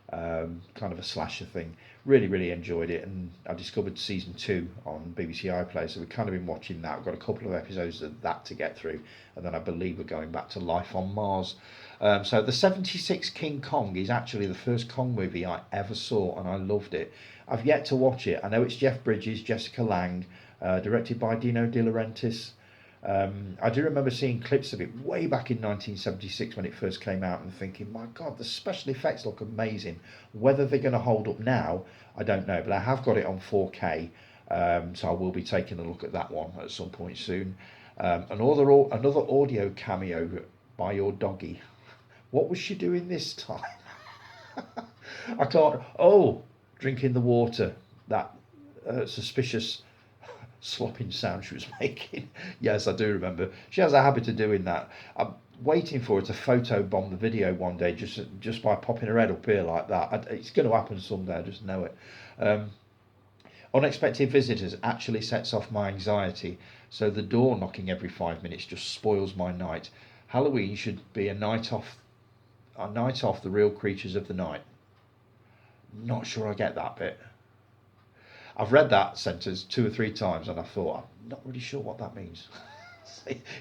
kind of a slasher thing. Really enjoyed it, and I discovered season 2 on BBC iPlayer, so we've kind of been watching that. We've got a couple of episodes of that to get through, and then I believe we're going back to Life on Mars. So the 76 King Kong is actually the first Kong movie I ever saw, and I loved it. I've yet to watch it. I know it's Jeff Bridges, Jessica Lange, directed by Dino De Laurentiis. I do remember seeing clips of it way back in 1976 when it first came out and thinking, my God, the special effects look amazing. Whether they're going to hold up now, I don't know, but I have got it on 4K, so I will be taking a look at that one at some point soon. Another audio cameo by your doggy. What was she doing this time? I can't. Oh, drinking the water. That suspicious slopping sound she was making. Yes, I do remember. She has a habit of doing that. I'm waiting for her to photobomb the video one day just by popping her head up here like that. It's going to happen someday, I just know it. Unexpected visitors actually sets off my anxiety, so the door knocking every 5 minutes just spoils my night. Halloween should be a night off the real creatures of the night. Not sure I get that bit. I've read that sentence 2 or 3 times and I thought, I'm not really sure what that means.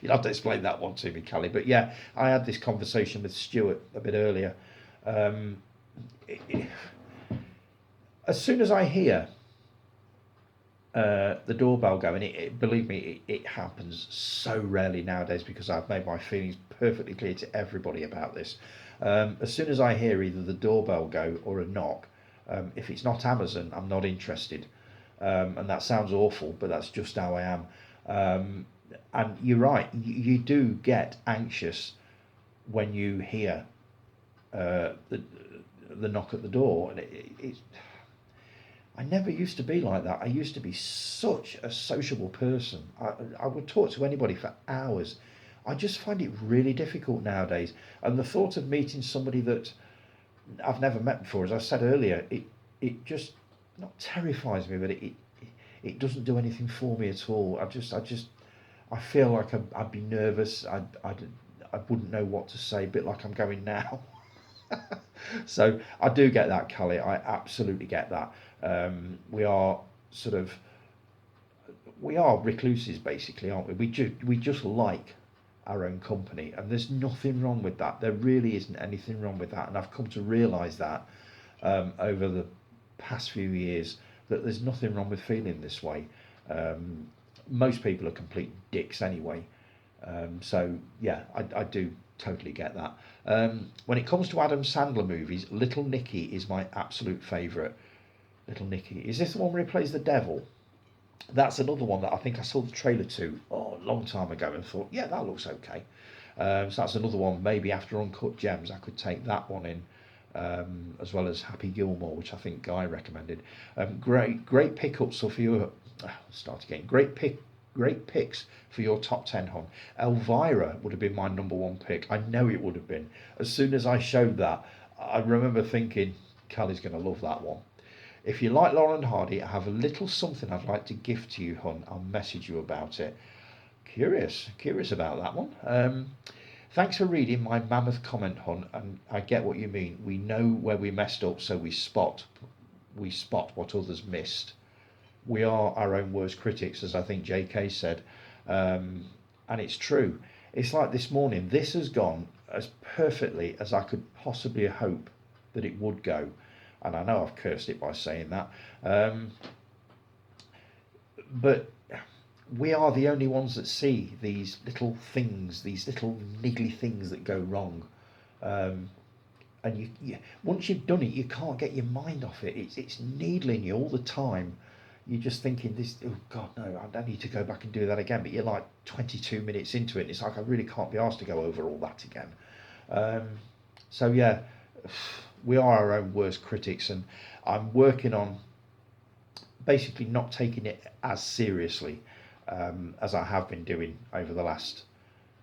You'll have to explain that one to me, Callie. But yeah, I had this conversation with Stuart a bit earlier. As soon as I hear the doorbell going, believe me, it happens so rarely nowadays because I've made my feelings perfectly clear to everybody about this. As soon as I hear either the doorbell go or a knock, if it's not Amazon, I'm not interested. And that sounds awful, but that's just how I am. And you're right, you do get anxious when you hear the knock at the door. And I never used to be like that. I used to be such a sociable person. I would talk to anybody for hours. I just find it really difficult nowadays. And the thought of meeting somebody that I've never met before, as I said earlier, it just not terrifies me, but it doesn't do anything for me at all. I feel like I'd be nervous. I wouldn't know what to say, a bit like I'm going now. So I do get that, Callie. I absolutely get that. We are recluses basically, aren't we? We just like our own company, and there's nothing wrong with that. There really isn't anything wrong with that, and I've come to realise that over the past few years, that there's nothing wrong with feeling this way. Most people are complete dicks anyway, so yeah, I do totally get that. When it comes to Adam Sandler movies, Little Nicky is my absolute favourite. Little Nicky, is this the one where he plays the devil? That's another one that I think I saw the trailer to a long time ago and thought, yeah, that looks okay. So that's another one. Maybe after Uncut Gems, I could take that one in, as well as Happy Gilmore, which I think Guy recommended. Great pickups for your start again. Great picks for your top 10, Hon. Elvira would have been my number 1 pick. I know it would have been. As soon as I showed that, I remember thinking, Callie's going to love that one. If you like Lauren Hardy, I have a little something I'd like to gift to you, Hun. I'll message you about it. Curious about that one. Thanks for reading my mammoth comment, Hun, and I get what you mean. We know where we messed up, so we spot what others missed. We are our own worst critics, as I think JK said, and it's true. It's like this morning. This has gone as perfectly as I could possibly hope that it would go. and I know I've cursed it by saying that, um, but we are the only ones that see these little things, these little niggly things that go wrong. Um, and once you've done it, you can't get your mind off it. It's needling you all the time. You're just thinking, this, oh God, no, I need to go back and do that again. But you're like 22 minutes into it, and it's like, I really can't be asked to go over all that again. Um, so yeah, we are our own worst critics, and I'm working on basically not taking it as seriously as I have been doing over the last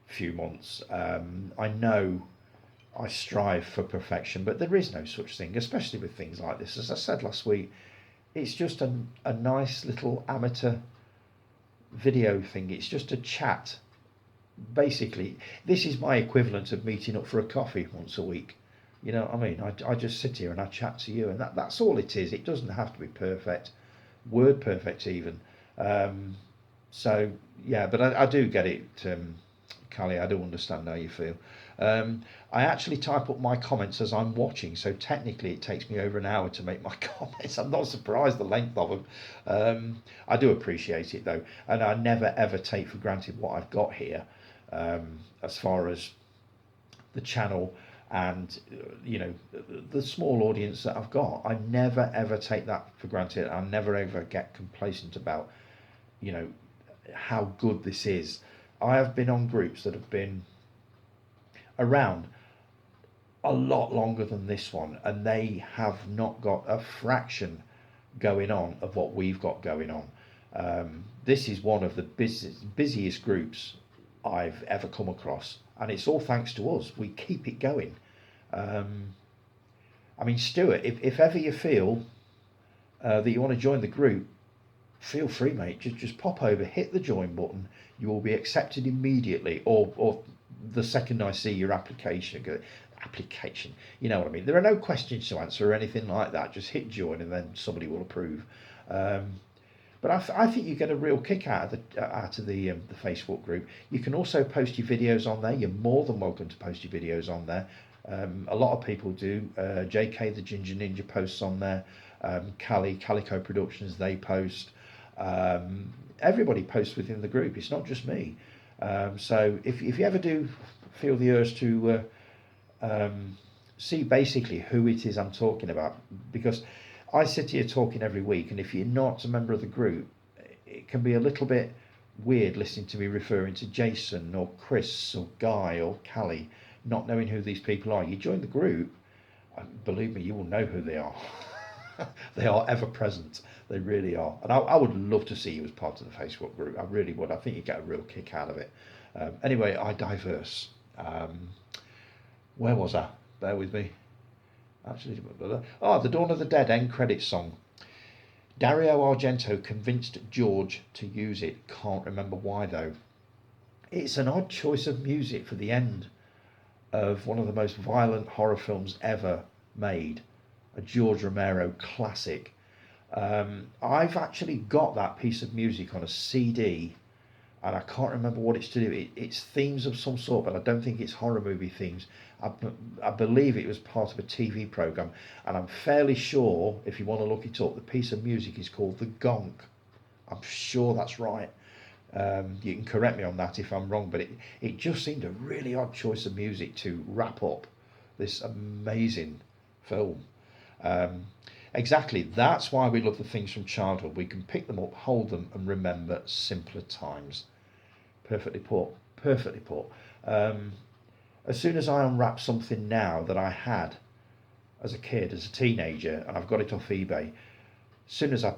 few months. I know I strive for perfection, but there is no such thing, especially with things like this. As I said last week, it's just a nice little amateur video thing. It's just a chat. Basically, this is my equivalent of meeting up for a coffee once a week. You know what I mean? I just sit here and I chat to you, and that's all it is. It doesn't have to be perfect, word perfect even. Um, so yeah, but I do get it, Callie. I do understand how you feel. Um, I actually type up my comments as I'm watching, so technically it takes me over an hour to make my comments. I'm not surprised the length of them. I do appreciate it though, and I never ever take for granted what I've got here, as far as the channel and the small audience that I've got. I never ever take that for granted. I never ever get complacent about you know how good this is. I have been on groups that have been around a lot longer than this one, and they have not got a fraction going on of what we've got going on. This is one of the busiest groups I've ever come across, and it's all thanks to us. We keep it going. I mean, Stuart, if ever you feel that you want to join the group, feel free, mate. Just pop over, hit the join button. You will be accepted immediately, or the second I see your application. You know what I mean. There are no questions to answer or anything like that. Just hit join, and then somebody will approve. But I think you get a real kick out of the Facebook group. You can also post your videos on there. You're more than welcome to post your videos on there. A lot of people do. JK the Ginger Ninja posts on there. Calico Productions, they post. Everybody posts within the group. It's not just me. So if you ever do feel the urge to see basically who it is I'm talking about, because I sit here talking every week, and if you're not a member of the group, it can be a little bit weird listening to me referring to Jason or Chris or Guy or Callie, not knowing who these people are. You join the group, and believe me, you will know who they are. They are ever present. They really are. And I would love to see you as part of the Facebook group. I really would. I think you get a real kick out of it. Anyway, I diverse. Where was I? Bear with me. Actually, the Dawn of the Dead end credits song. Dario Argento convinced George to use it. Can't remember why though. It's an odd choice of music for the end of one of the most violent horror films ever made. A George Romero classic. I've actually got that piece of music on a CD, and I can't remember what it's to do. It's themes of some sort, but I don't think it's horror movie themes. I believe it was part of a TV program, and I'm fairly sure, if you want to look it up, the piece of music is called The Gonk. I'm sure that's right. You can correct me on that if I'm wrong, but it just seemed a really odd choice of music to wrap up this amazing film. Exactly, that's why we love the things from childhood. We can pick them up, hold them, and remember simpler times. Perfectly put, perfectly put. As soon as I unwrap something now that I had as a kid, as a teenager, and I've got it off eBay, as soon as I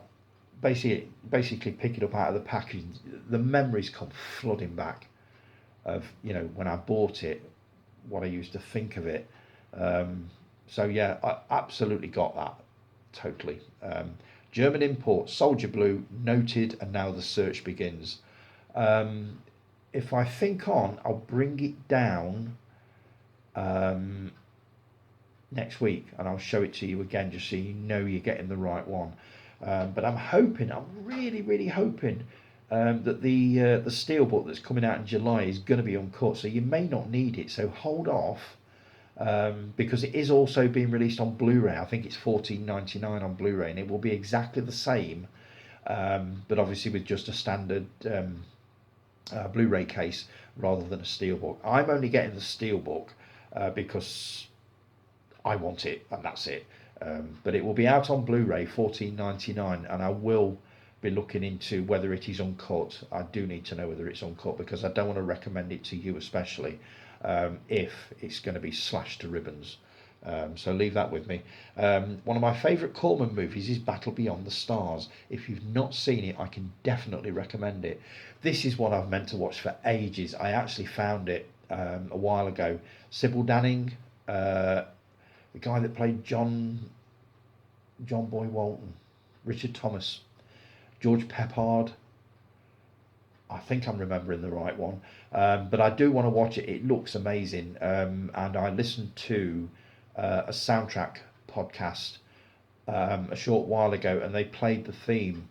basically pick it up out of the packaging, the memories come flooding back of when I bought it, what I used to think of it. So yeah, I absolutely got that, totally. German import, Soldier Blue, noted, and now the search begins. If I think on, I'll bring it down next week, and I'll show it to you again, just so you know you're getting the right one. But I'm really hoping that the steelbook that's coming out in July is going to be uncut, so you may not need it. So hold off because it is also being released on Blu-ray. I think it's $14.99 on Blu-ray, and it will be exactly the same, but obviously with just a standard Blu-ray case rather than a steelbook. I'm only getting the steelbook because I want it, and that's it. But it will be out on Blu-ray, $14.99, and I will be looking into whether it is uncut. I do need to know whether it's uncut, because I don't want to recommend it to you, especially if it's going to be slashed to ribbons. So leave that with me. One of my favourite Corman movies is Battle Beyond the Stars. If you've not seen it, I can definitely recommend it. This is one I've meant to watch for ages. I actually found it a while ago. Sybil Danning, the guy that played John Boy Walton, Richard Thomas, George Peppard. I think I'm remembering the right one, but I do want to watch it. It looks amazing, and I listened to a soundtrack podcast a short while ago, and they played the theme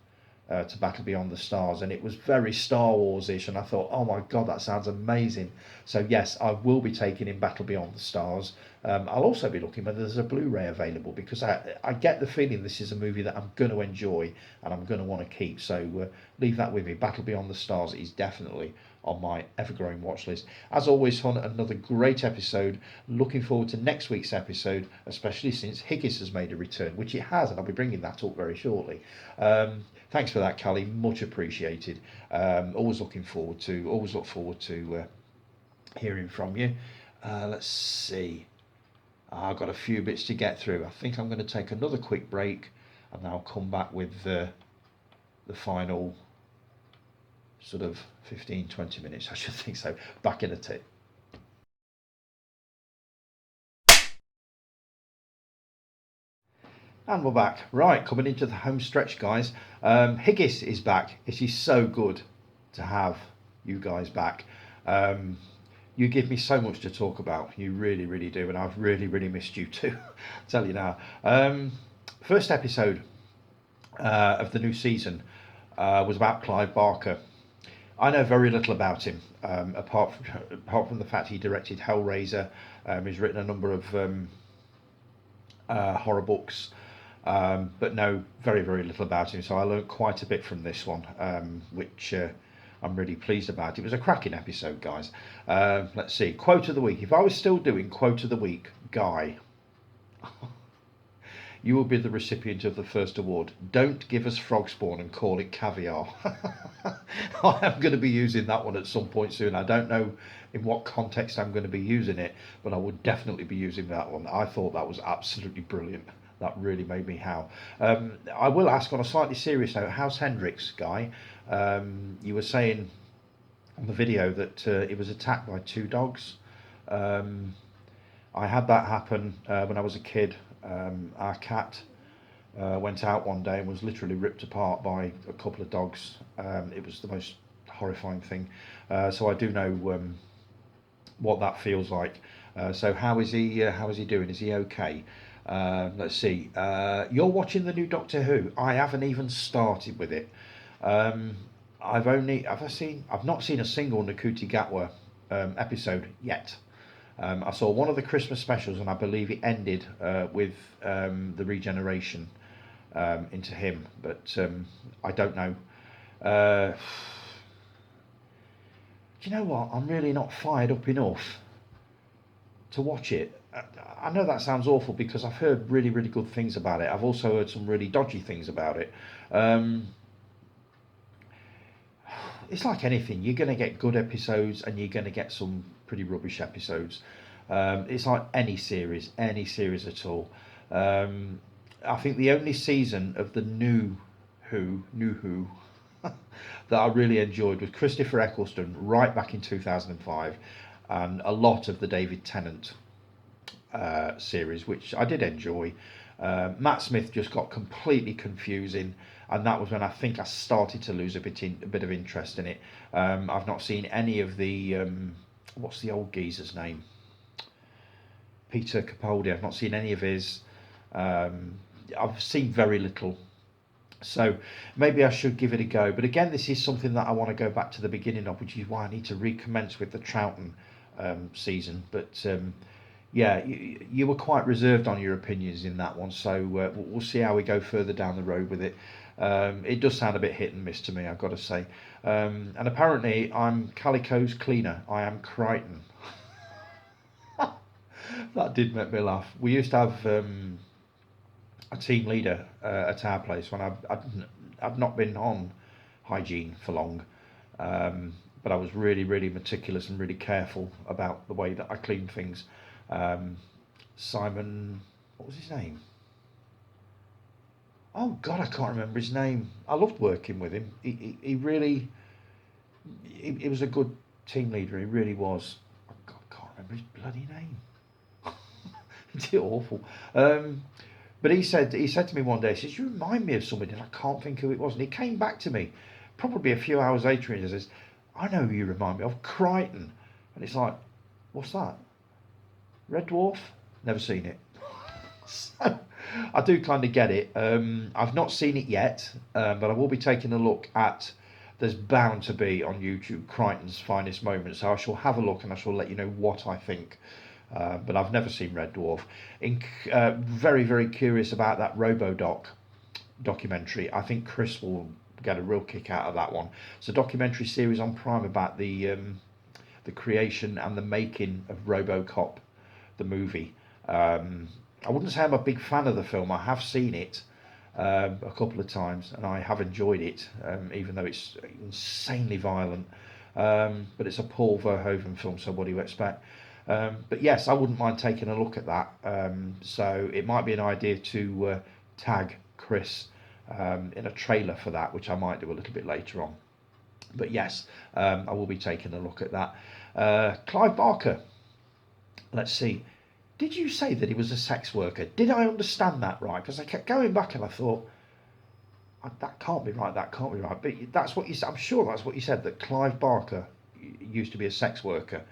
to Battle Beyond the Stars, and it was very Star Wars-ish, and I thought, oh my god, that sounds amazing. So yes, I will be taking in Battle Beyond the Stars. I'll also be looking whether there's a Blu-ray available, because I get the feeling this is a movie that I'm going to enjoy and I'm going to want to keep. So leave that with me. Battle Beyond the Stars is definitely on my ever-growing watch list. As always, Hun, another great episode. Looking forward to next week's episode, especially since Higgis has made a return, which it has, and I'll be bringing that up very shortly. Thanks for that, Callie. Much appreciated. Always look forward to hearing from you. Let's see. I've got a few bits to get through. I think I'm going to take another quick break, and then I'll come back with the final sort of 15-20 minutes, I should think so. Back in a tick. And we're back. Right, coming into the home stretch, guys. Higgis is back. It is so good to have you guys back. You give me so much to talk about. You really, really do. And I've really, really missed you too. I'll tell you now. First episode of the new season was about Clive Barker. I know very little about him, apart from the fact he directed Hellraiser. He's written a number of horror books, but know very, very little about him. So I learned quite a bit from this one, which I'm really pleased about. It was a cracking episode, guys. Let's see. Quote of the week. If I was still doing quote of the week, Guy, you will be the recipient of the first award. Don't give us frog spawn and call it caviar. I am going to be using that one at some point soon. I don't know in what context I'm going to be using it, but I would definitely be using that one. I thought that was absolutely brilliant. That really made me howl. I will ask on a slightly serious note, how's Hendrix, Guy? You were saying on the video that it was attacked by 2 dogs. I had that happen when I was a kid. Our cat went out one day and was literally ripped apart by a couple of dogs. It was the most horrifying thing. So I do know what that feels like. So how is he doing? Is he okay? Let's see. You're watching the new Doctor Who. I haven't even started with it. I've not seen a single Nakuti Gatwa episode yet. I saw one of the Christmas specials, and I believe it ended with the regeneration into him, but I don't know. Do you know what? I'm really not fired up enough to watch it. I know that sounds awful, because I've heard really, really good things about it. I've also heard some really dodgy things about it. It's like anything. You're going to get good episodes, and you're going to get some pretty rubbish episodes. It's like any series at all. I think the only season of the new Who that I really enjoyed was Christopher Eccleston, right back in 2005, and a lot of the David Tennant series, which I did enjoy. Matt Smith just got completely confusing, and that was when I think I started to lose a bit of interest in it. I've not seen any of the what's the old geezer's name? Peter Capaldi. I've not seen any of his. I've seen very little, so maybe I should give it a go. But again, this is something that I want to go back to the beginning of, which is why I need to recommence with the Troughton season. But yeah, you were quite reserved on your opinions in that one, so we'll see how we go further down the road with it. It does sound a bit hit and miss to me, I've got to say. And apparently, I'm Calico's cleaner. I am Crichton. That did make me laugh. We used to have a team leader at our place when I'd not been on hygiene for long. But I was really, really meticulous and really careful about the way that I cleaned things. Um, Simon, what was his name? Oh God, I can't remember his name. I loved working with him. He really, he was a good team leader. He really was. Oh God, I can't remember his bloody name. It's awful. Um, but he said to me one day, he says, "You remind me of somebody," and I can't think who it was. And he came back to me, probably a few hours later, and he says, "I know who you remind me of, Crichton." And it's like, what's that? Red Dwarf? Never seen it. So I do kind of get it. I've not seen it yet, but I will be taking a look at. There's bound to be on YouTube Crichton's finest moments, so I shall have a look and I shall let you know what I think. But I've never seen Red Dwarf. Very, very curious about that RoboDoc documentary. I think Chris will get a real kick out of that one. It's a documentary series on Prime about the creation and the making of RoboCop, the movie. I wouldn't say I'm a big fan of the film. I have seen it a couple of times and I have enjoyed it, even though it's insanely violent. But it's a Paul Verhoeven film, so what do you expect? But yes, I wouldn't mind taking a look at that. So it might be an idea to tag Chris in a trailer for that, which I might do a little bit later on. But yes, I will be taking a look at that. Clive Barker, let's see. Did you say that he was a sex worker? Did I understand that right? Because I kept going back and I thought, that can't be right, that can't be right. But that's what you said. I'm sure that's what you said, that Clive Barker used to be a sex worker.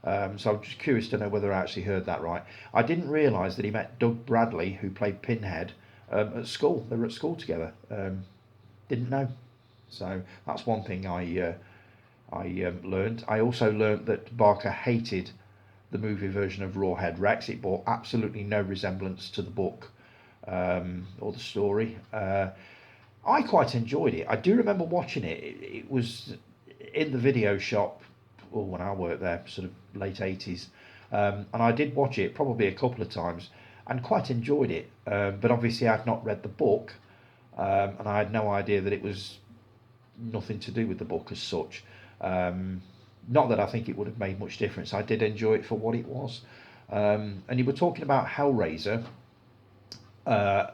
So I'm just curious to know whether I actually heard that right. I didn't realise that he met Doug Bradley, who played Pinhead, at school. They were at school together. Didn't know. So that's one thing I learned. I also learned that Barker hated the movie version of Rawhead Rex. It bore absolutely no resemblance to the book or the story. I quite enjoyed it. I do remember watching it. It was in the video shop, or when I worked there, sort of late 80s. And I did watch it probably a couple of times and quite enjoyed it. But obviously, I'd not read the book, and I had no idea that it was nothing to do with the book as such. Not that I think it would have made much difference. I did enjoy it for what it was. And you were talking about Hellraiser. Uh,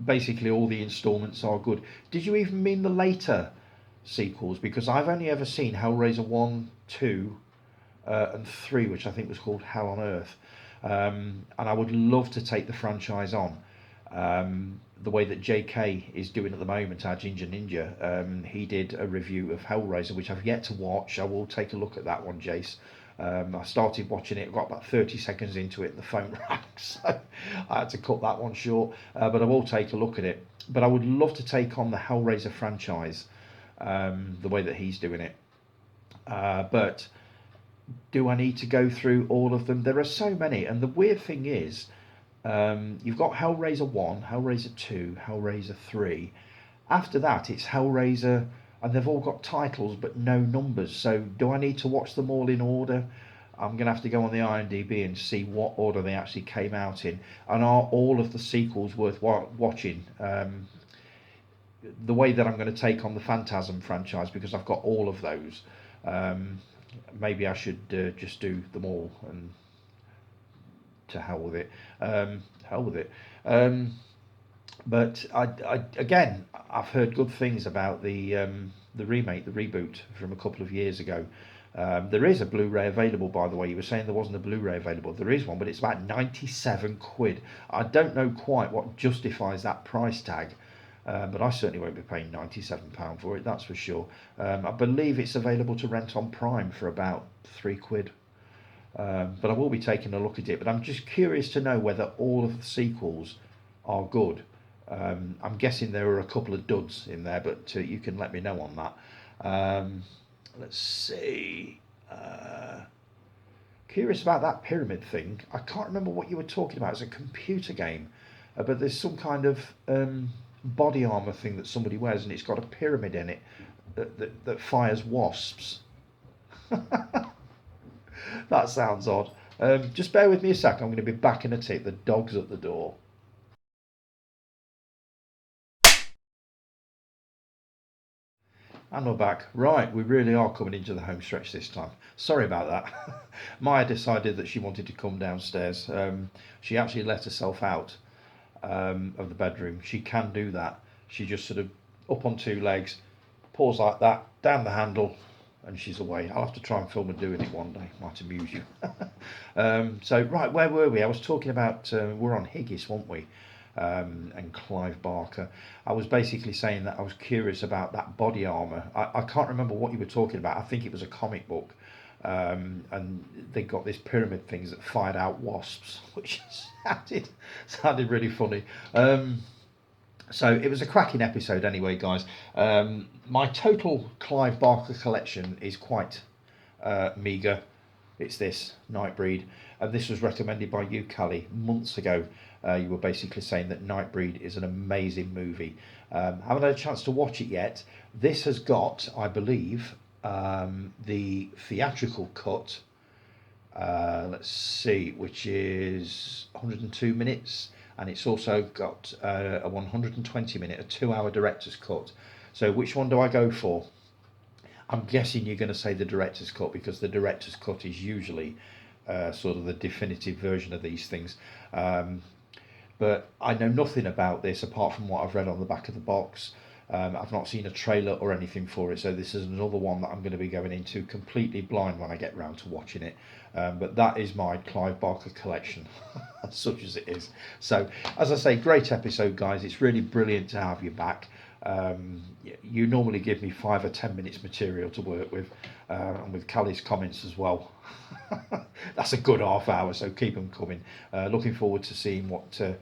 Basically, all the installments are good. Did you even mean the later sequels? Because I've only ever seen Hellraiser 1, 2, and 3, which I think was called Hell on Earth. And I would love to take the franchise on. The way that JK is doing at the moment, our Ginger Ninja, he did a review of Hellraiser, which I've yet to watch. I will take a look at that one, Jace. I started watching it, got about 30 seconds into it, and the phone rang, so I had to cut that one short. But I will take a look at it. But I would love to take on the Hellraiser franchise, the way that he's doing it. But do I need to go through all of them? There are so many, and the weird thing is, you've got Hellraiser 1, Hellraiser 2, Hellraiser 3. After that, it's Hellraiser, and they've all got titles but no numbers. So, do I need to watch them all in order? I'm going to have to go on the IMDb and see what order they actually came out in. And are all of the sequels worth watching? The way that I'm going to take on the Phantasm franchise, because I've got all of those. Maybe I should just do them all and to hell with it. Hell with it. But again, I've heard good things about the remake, the reboot from a couple of years ago. There is a Blu-ray available, by the way. You were saying there wasn't a Blu-ray available. There is one, but it's about 97 quid. I don't know quite what justifies that price tag, but I certainly won't be paying £97 for it, that's for sure. I believe it's available to rent on Prime for about £3. But I will be taking a look at it. But I'm just curious to know whether all of the sequels are good. I'm guessing there are a couple of duds in there, but you can let me know on that. Let's see. Curious about that pyramid thing. I can't remember what you were talking about. It's a computer game, but there's some kind of body armor thing that somebody wears, and it's got a pyramid in it that fires wasps. That sounds odd. Just bear with me a sec. I'm going to be back in a tick. The dog's at the door. And we're back. Right, we really are coming into the home stretch this time. Sorry about that. Maya decided that she wanted to come downstairs. She actually let herself out of the bedroom. She can do that. She just sort of up on two legs, paws like that, down the handle, and she's away. I'll have to try and film her doing it one day. Might amuse you. So, right, where were we? I was talking about, we're on Higgis, weren't we? And Clive Barker. I was basically saying that I was curious about that body armour. I can't remember what you were talking about. I think it was a comic book. And they got this pyramid things that fired out wasps, which sounded really funny. So it was a cracking episode anyway, guys. My total Clive Barker collection is quite meagre. It's this Nightbreed, and this was recommended by you, Callie, months ago. You were basically saying that Nightbreed is an amazing movie. Haven't had a chance to watch it yet. This has got, I believe, the theatrical cut. Let's see, which is 102 minutes, and it's also got a 120 minute, a 2 hour director's cut. So which one do I go for? I'm guessing you're going to say the director's cut, because the director's cut is usually sort of the definitive version of these things. But I know nothing about this apart from what I've read on the back of the box. I've not seen a trailer or anything for it, so this is another one that I'm going to be going into completely blind when I get round to watching it. But that is my Clive Barker collection, such as it is. So, as I say, great episode, guys. It's really brilliant to have you back. You normally give me 5 or 10 minutes material to work with, and with Callie's comments as well. That's a good half hour, so keep them coming. Looking forward to seeing what you're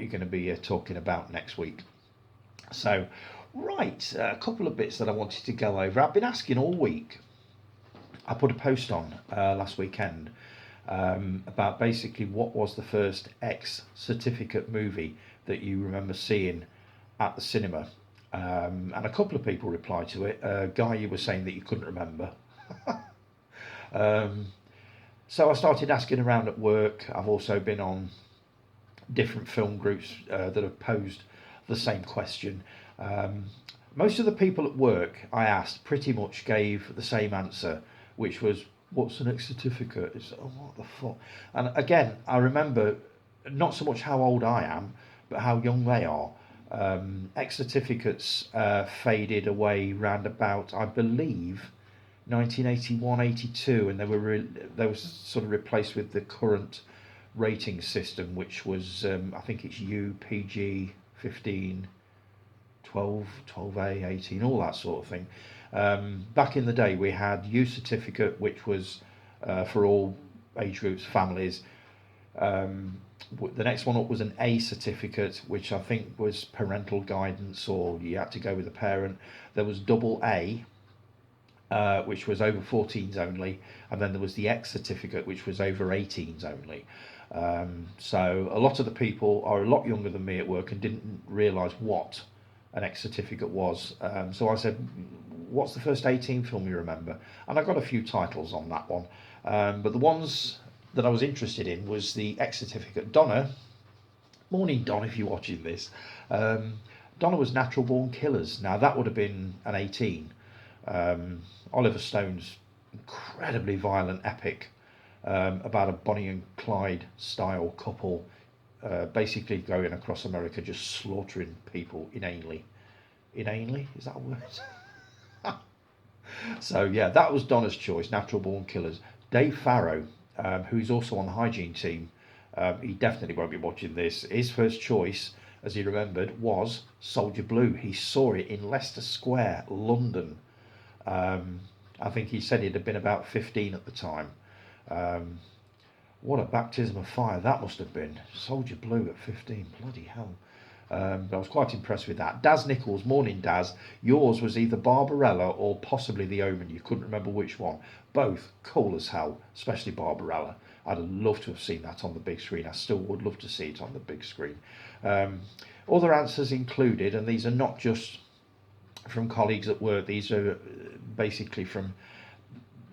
going to be talking about next week. So, right, a couple of bits that I wanted to go over. I've been asking all week. I put a post on last weekend about basically what was the first X certificate movie that you remember seeing at the cinema. And a couple of people replied to it. Guy, you were saying that you couldn't remember. So I started asking around at work. I've also been on different film groups that have posed the same question. Most of the people at work I asked pretty much gave the same answer, which was, what's an X certificate? It's, oh, what the fuck? And again, I remember not so much how old I am, but how young they are. X certificates faded away round about, I believe, 1981, 82, and they were sort of replaced with the current rating system, which was I think it's U, PG, 15, 12, 12A, 18, all that sort of thing. Back in the day, we had U certificate, which was for all age groups, families. The next one up was an A certificate, which I think was parental guidance, or you had to go with a parent. There was double A, which was over 14s only, and then there was the X certificate, which was over 18s only. So a lot of the people are a lot younger than me at work and didn't realise what an X certificate was. So I said, what's the first 18 film you remember? And I got a few titles on that one. But the ones that I was interested in was the X certificate. Donna, morning Don, if you're watching this. Donna was Natural Born Killers. Now that would have been an 18. Oliver Stone's incredibly violent epic about a Bonnie and Clyde style couple basically going across America just slaughtering people inanely. Inanely? Is that a word? So yeah, that was Donna's choice, Natural Born Killers. Dave Farrow, who's also on the hygiene team, he definitely won't be watching this. His first choice, as he remembered, was Soldier Blue. He saw it in Leicester Square, London. I think he said he'd have been about 15 at the time. What a baptism of fire that must have been. Soldier Blue at 15, bloody hell. But I was quite impressed with that. Daz Nichols, morning Daz. Yours was either Barbarella or possibly The Omen. You couldn't remember which one. Both cool as hell, especially Barbarella. I'd love to have seen that on the big screen. I still would love to see it on the big screen. Other answers included, and these are not just from colleagues at work, these are basically from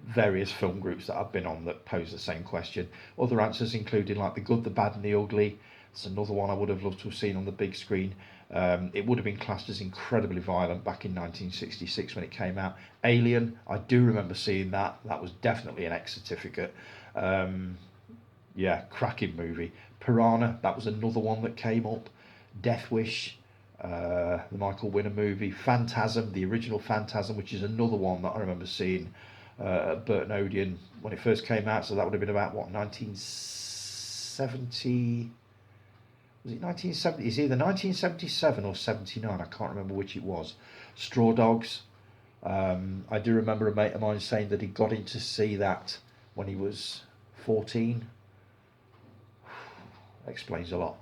various film groups that I've been on that pose the same question. Other answers included like The Good, the Bad and the Ugly. It's another one I would have loved to have seen on the big screen. It would have been classed as incredibly violent back in 1966 when it came out. Alien, I do remember seeing that. That was definitely an X certificate. Yeah, cracking movie. Piranha, that was another one that came up. Death Wish, the Michael Winner movie. Phantasm, the original Phantasm, which is another one that I remember seeing at Burton Odeon when it first came out. So that would have been about, what, 1970... Was it 1970? It's either 1977 or 79. I can't remember which it was. Straw Dogs. I do remember a mate of mine saying that he got in to see that when he was 14. Explains a lot.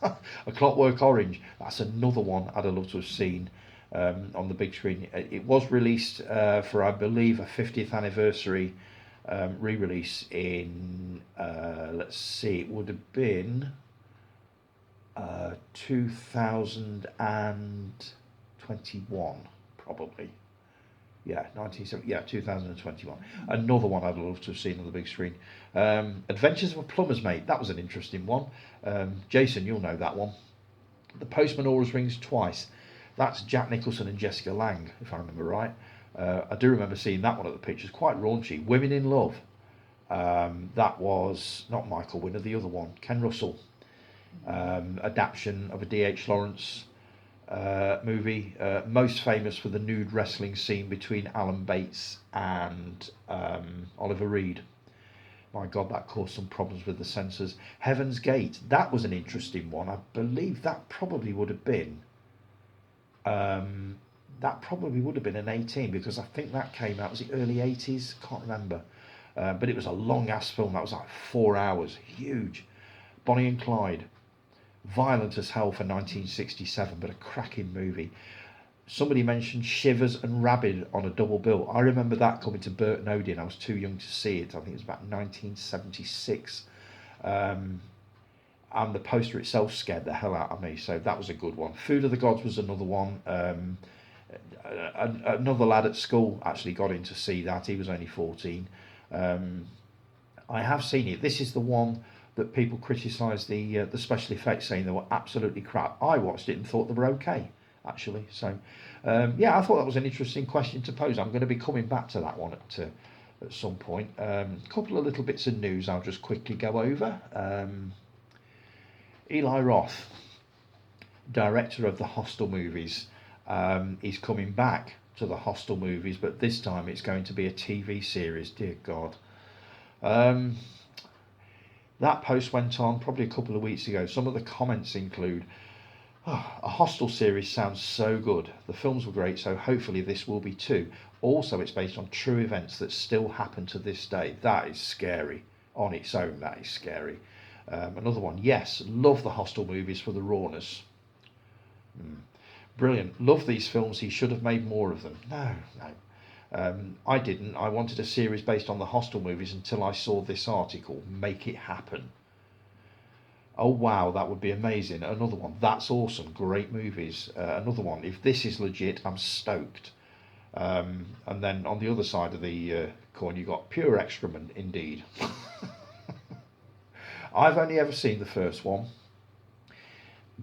A Clockwork Orange. That's another one I'd have loved to have seen on the big screen. It was released for, I believe, a 50th anniversary re-release in, let's see, it would have been 2021, probably. Yeah, 1970. Yeah, 2021. Another one I'd love to have seen on the big screen. Adventures of a Plumber's Mate. That was an interesting one. Jason, you'll know that one. The Postman Always Rings Twice. That's Jack Nicholson and Jessica Lange, if I remember right. I do remember seeing that one at the pictures. Quite raunchy. Women in Love. That was not Michael Winner, the other one. Ken Russell. Adaptation of a D.H. Lawrence movie, most famous for the nude wrestling scene between Alan Bates and Oliver Reed. My God, that caused some problems with the censors. Heaven's Gate, that was an interesting one. I believe that probably would have been an 18, because I think that came out, was it early 80s? Can't remember. But it was a long ass film. That was like 4 hours, huge. Bonnie and Clyde. Violent as hell for 1967, but a cracking movie. Somebody mentioned Shivers and Rabid on a double bill. I remember that coming to Burton Odeon. I was too young to see it. I think it was about 1976. And the poster itself scared the hell out of me, so that was a good one. Food of the Gods was another one. Another lad at school actually got in to see that. He was only 14. I have seen it. This is the one that people criticised the special effects, saying they were absolutely crap. I watched it and thought they were okay, actually. So, yeah, I thought that was an interesting question to pose. I'm going to be coming back to that one at some point. A couple of little bits of news I'll just quickly go over. Eli Roth, director of the Hostel movies, is coming back to the Hostel movies, but this time it's going to be a TV series. Dear God. That post went on probably a couple of weeks ago. Some of the comments include, oh, a Hostel series sounds so good. The films were great, so hopefully this will be too. Also, it's based on true events that still happen to this day. That is scary. On its own, that is scary. Another one, yes, love the Hostel movies for the rawness. Brilliant. Love these films. He should have made more of them. No. I didn't. I wanted a series based on the Hostel movies until I saw this article. Make it happen. Oh wow, that would be amazing. Another one. That's awesome. Great movies. Another one. If this is legit, I'm stoked. And then on the other side of the coin, you got pure excrement, indeed. I've only ever seen the first one.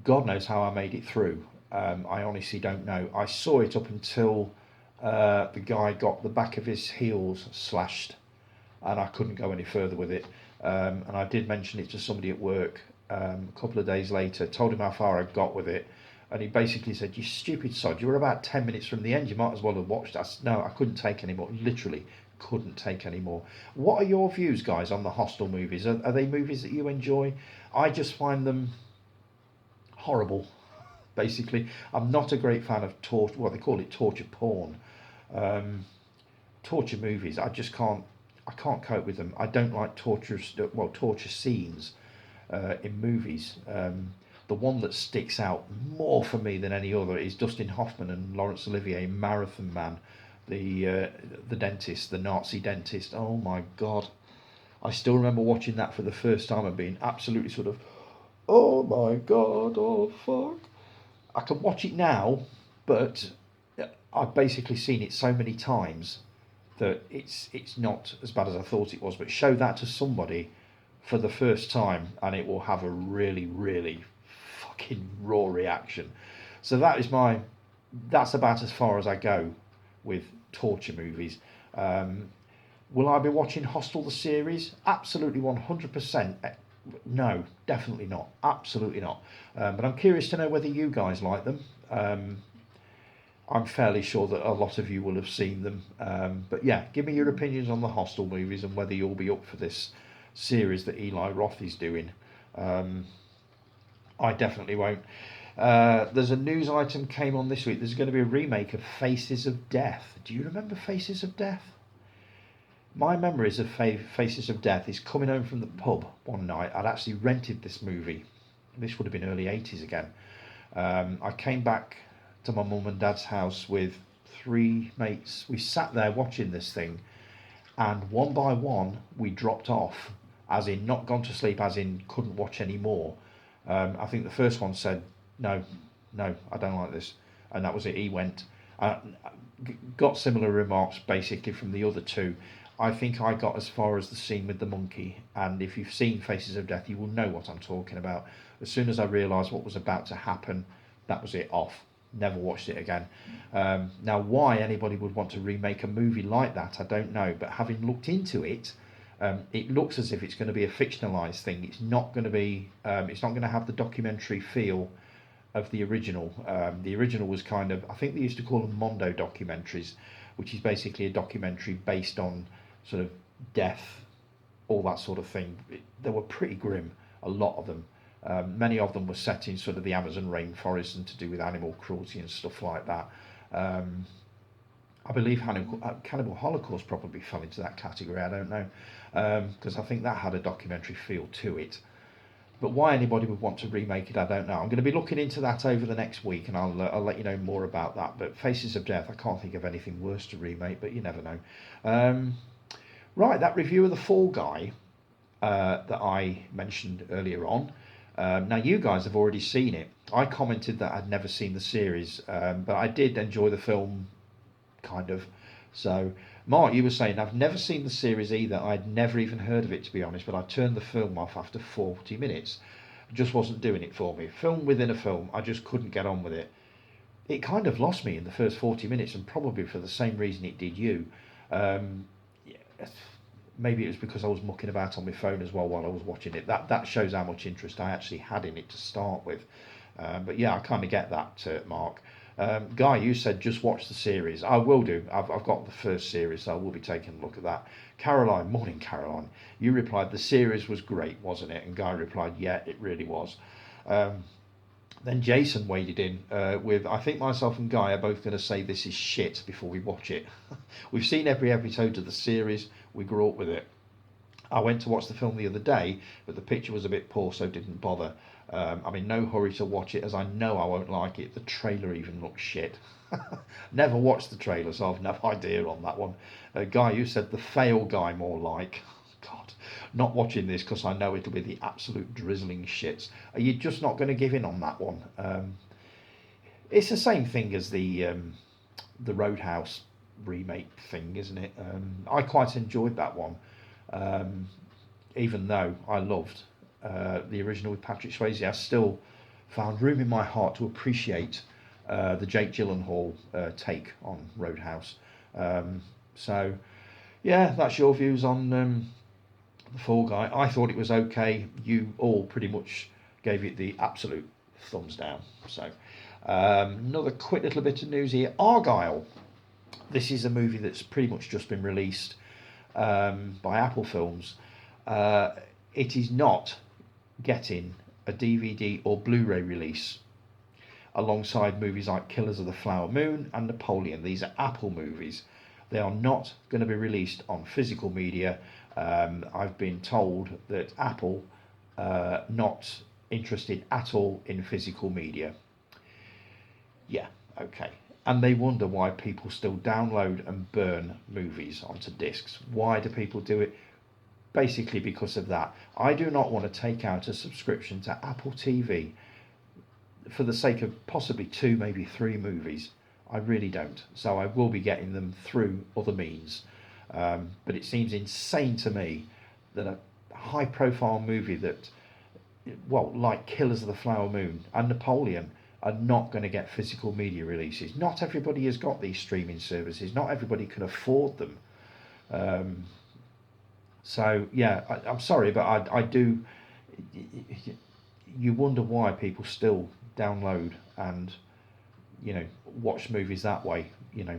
God knows how I made it through. I honestly don't know. I saw it up until the guy got the back of his heels slashed, and I couldn't go any further with it. And I did mention it to somebody at work a couple of days later, told him how far I got with it, and he basically said, "You stupid sod, you were about 10 minutes from the end, you might as well have watched us." No, I couldn't take any more, literally couldn't take any more. What are your views, guys, on the Hostel movies? Are they movies that you enjoy? I just find them horrible, basically. I'm not a great fan of what they call it, torture porn. Torture movies, I can't cope with them. I don't like torture scenes in movies. the one that sticks out more for me than any other is Dustin Hoffman and Laurence Olivier, Marathon Man, the dentist, the Nazi dentist. Oh my God. I still remember watching that for the first time and being absolutely sort of, oh my God, oh fuck. I can watch it now, but I've basically seen it so many times that it's not as bad as I thought it was. But show that to somebody for the first time, and it will have a really, really fucking raw reaction. So that's about as far as I go with torture movies. Will I be watching Hostel the series? Absolutely 100%. No, definitely not. Absolutely not. But I'm curious to know whether you guys like them. I'm fairly sure that a lot of you will have seen them. But yeah, give me your opinions on the Hostel movies and whether you'll be up for this series that Eli Roth is doing. I definitely won't. There's a news item came on this week. There's going to be a remake of Faces of Death. Do you remember Faces of Death? My memories of Faces of Death is coming home from the pub one night. I'd actually rented this movie. This would have been early 80s again. I came back to my mum and dad's house with 3 mates. We sat there watching this thing, and one by one we dropped off, as in not gone to sleep, as in couldn't watch any more. I think the first one said, no, I don't like this, and that was it. He went. Got similar remarks basically from the other 2. I think I got as far as the scene with the monkey, and if you've seen Faces of Death, you will know what I'm talking about. As soon as I realised what was about to happen, that was it, off. Never watched it again. Now, why anybody would want to remake a movie like that, I don't know, but having looked into it, it looks as if it's going to be a fictionalised thing. It's not going to be. It's not going to have the documentary feel of the original. The original was kind of, I think they used to call them Mondo documentaries, which is basically a documentary based on sort of death, all that sort of thing. They were pretty grim, a lot of them. Many of them were set in sort of the Amazon rainforest and to do with animal cruelty and stuff like that. I believe Cannibal Holocaust probably fell into that category, I don't know, because I think that had a documentary feel to it. But why anybody would want to remake it, I don't know. I'm going to be looking into that over the next week, and I'll let you know more about that. But Faces of Death, I can't think of anything worse to remake, but you never know. Right, that review of The Fall Guy that I mentioned earlier on. Now, you guys have already seen it. I commented that I'd never seen the series, but I did enjoy the film, kind of. So, Mark, you were saying, I've never seen the series either. I'd never even heard of it, to be honest, but I turned the film off after 40 minutes. It just wasn't doing it for me. Film within a film, I just couldn't get on with it. It kind of lost me in the first 40 minutes, and probably for the same reason it did you. Maybe it was because I was mucking about on my phone as well while I was watching it. That shows how much interest I actually had in it to start with. But yeah, I kind of get that, Mark. Guy, you said just watch the series. I will do. I've got the first series, so I will be taking a look at that. Caroline, morning Caroline. You replied, the series was great, wasn't it? And Guy replied, yeah, it really was. Then Jason waded in with, I think myself and Guy are both going to say this is shit before we watch it. We've seen every episode of the series. We grew up with it. I went to watch the film the other day, but the picture was a bit poor, so didn't bother. I'm in no hurry to watch it, as I know I won't like it. The trailer even looks shit. Never watched the trailer, so I've no idea on that one. Guy, you said the fail guy more like. God, not watching this because I know it'll be the absolute drizzling shits. Are you just not going to give in on that one? It's the same thing as the Roadhouse remake thing, isn't it? I quite enjoyed that one, even though I loved the original with Patrick Swayze. I still found room in my heart to appreciate the Jake Gyllenhaal take on Roadhouse. So, yeah, that's your views on The Fall Guy. I thought it was okay. You all pretty much gave it the absolute thumbs down. So, another quick little bit of news here. Argyle. This is a movie that's pretty much just been released by Apple Films. It is not getting a DVD or Blu-ray release alongside movies like Killers of the Flower Moon and Napoleon. These are Apple movies. They are not going to be released on physical media. I've been told that Apple not interested at all in physical media. Yeah, okay. And they wonder why people still download and burn movies onto discs. Why do people do it? Basically because of that. I do not want to take out a subscription to Apple TV for the sake of possibly 2, maybe 3 movies. I really don't. So I will be getting them through other means. But it seems insane to me that a high profile movie that, well, like Killers of the Flower Moon and Napoleon, are not going to get physical media releases. Not everybody has got these streaming services. Not everybody can afford them. So yeah, I'm sorry, but I do. You wonder why people still download and watch movies that way.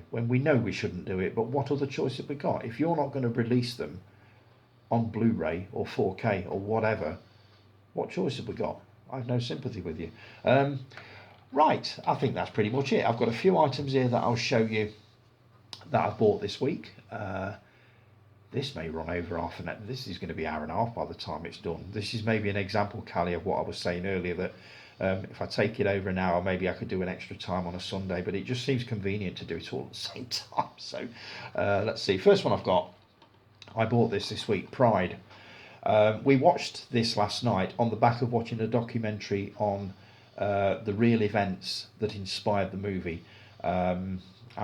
When we know we shouldn't do it, but what other choice have we got? If you're not going to release them on Blu-ray or 4K or whatever, what choice have we got? I have no sympathy with you. Right, I think that's pretty much it. I've got a few items here that I'll show you that I've bought this week. This may run over half an hour. This is going to be an hour and a half by the time it's done. This is maybe an example, Callie, of what I was saying earlier, that if I take it over an hour, maybe I could do an extra time on a Sunday, but it just seems convenient to do it all at the same time. So let's see. First one I've got, I bought this week, Pride. We watched this last night on the back of watching a documentary on the real events that inspired the movie. And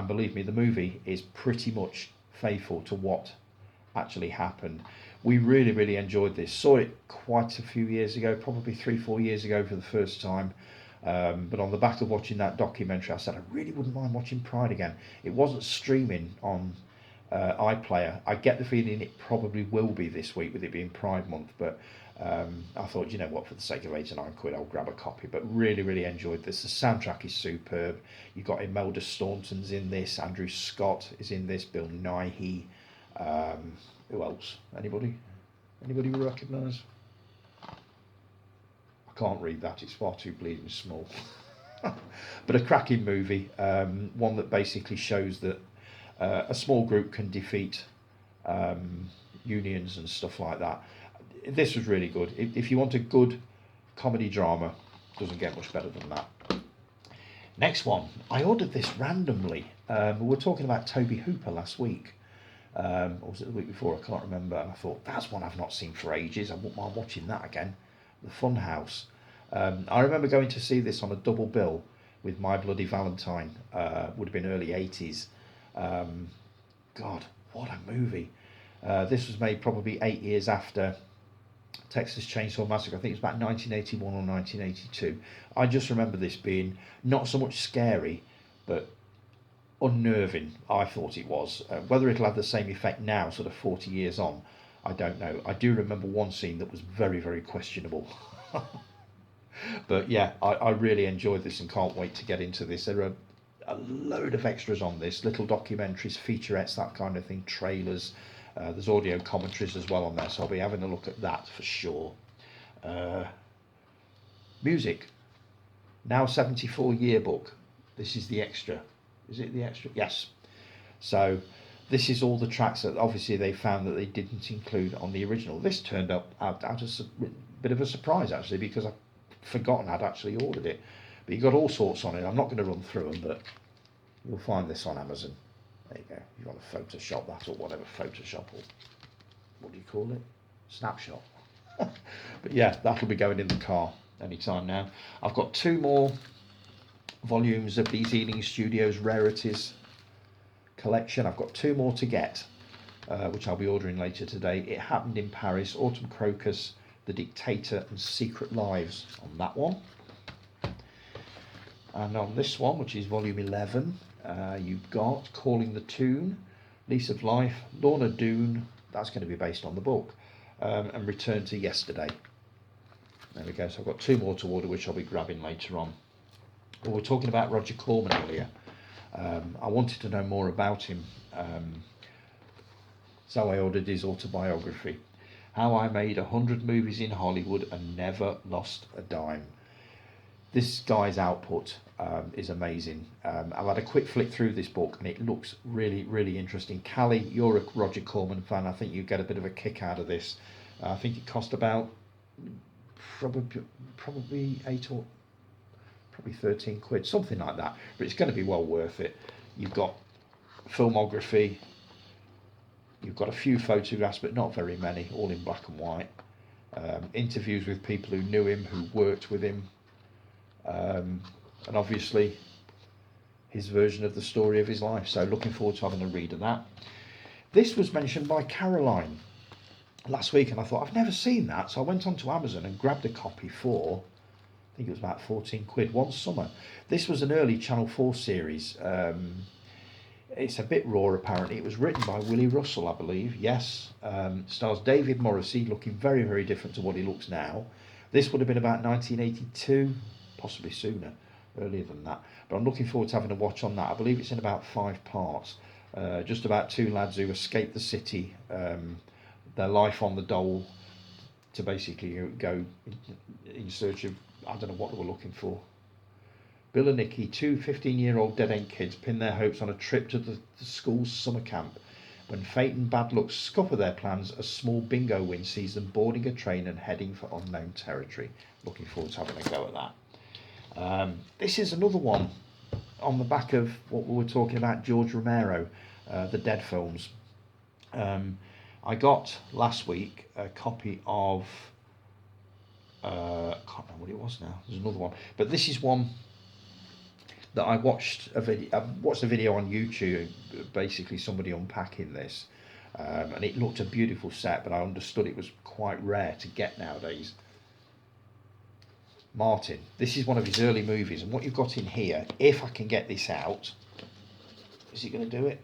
believe me, the movie is pretty much faithful to what actually happened. We really, really enjoyed this. Saw it quite a few years ago, probably 3-4 years ago for the first time. But on the back of watching that documentary, I said I really wouldn't mind watching Pride again. It wasn't streaming on iPlayer. I get the feeling it probably will be this week with it being Pride month, but I thought, you know what, for the sake of £89, I'll grab a copy. But really, really enjoyed this. The soundtrack is superb. You've got Imelda Staunton's in this, Andrew Scott is in this, Bill Nighy. Who else? Anybody recognise? I can't read that, it's far too bleeding small. But a cracking movie, one that basically shows that a small group can defeat unions and stuff like that. This was really good. If you want a good comedy drama, doesn't get much better than that. Next one, I ordered this randomly. We were talking about Toby Hooper last week. Or was it the week before? I can't remember. And I thought, that's one I've not seen for ages. I wouldn't mind watching that again. The Funhouse. I remember going to see this on a double bill with My Bloody Valentine. Would have been early 80s. God, what a movie. This was made probably 8 years after Texas Chainsaw Massacre. I think it was about 1981 or 1982. I just remember this being not so much scary, but unnerving. I thought it was. Whether it'll have the same effect now, sort of 40 years on, I don't know. I do remember one scene that was very, very questionable. But yeah, I really enjoyed this and can't wait to get into this. There are a load of extras on this, little documentaries, featurettes, that kind of thing, trailers. There's audio commentaries as well on there, so I'll be having a look at that for sure. Music. Now 74 yearbook. This is the extra. Is it the extra? Yes. So this is all the tracks that obviously they found that they didn't include on the original. This turned up out as a bit of a surprise actually, because I'd forgotten I'd actually ordered it. But you got all sorts on it. I'm not going to run through them, but you'll find this on Amazon. There you go. You want to Photoshop that or whatever, Photoshop or what do you call it? Snapshot. But yeah, that'll be going in the car anytime now. I've got 2 more volumes of these Ealing Studios Rarities collection. I've got 2 more to get, which I'll be ordering later today. It Happened in Paris, Autumn Crocus, The Dictator and Secret Lives on that one. And on this one, which is volume 11, you've got Calling the Tune, Lease of Life, Lorna Doone, that's going to be based on the book, and Return to Yesterday. There we go, so I've got 2 more to order, which I'll be grabbing later on. Well, we're talking about Roger Corman earlier. I wanted to know more about him, so I ordered his autobiography, How I Made 100 Movies in Hollywood and Never Lost a Dime. This guy's output is amazing. I've had a quick flick through this book and it looks really, really interesting. Callie, you're a Roger Corman fan. I think you get a bit of a kick out of this. I think it cost about probably 8 or probably 13 quid, something like that. But it's going to be well worth it. You've got filmography, you've got a few photographs, but not very many, all in black and white. Interviews with people who knew him, who worked with him, and obviously his version of the story of his life. So looking forward to having a read of that. This was mentioned by Caroline last week, and I thought, I've never seen that, so I went onto Amazon and grabbed a copy for, I think it was about 14 quid, One Summer. This was an early Channel 4 series. It's a bit raw, apparently. It was written by Willie Russell, I believe. Yes. Stars David Morrissey, looking very, very different to what he looks now. This would have been about 1982, possibly sooner, earlier than that. But I'm looking forward to having a watch on that. I believe it's in about 5 parts. Just about 2 lads who escape the city, their life on the dole, to basically go in search of, I don't know what they were looking for. Bill and Nicky, 2 15-year-old dead-end kids, pin their hopes on a trip to the school's summer camp. When fate and bad luck scupper their plans, a small bingo win sees them boarding a train and heading for unknown territory. Looking forward to having a go at that. This is another one on the back of what we were talking about, George Romero, the Dead films. I got last week a copy of, I can't remember what it was now, there's another one, but this is one that I watched a video on YouTube, basically somebody unpacking this, and it looked a beautiful set, but I understood it was quite rare to get nowadays. Martin, this is one of his early movies, and what you've got in here, if I can get this out, is it going to do it?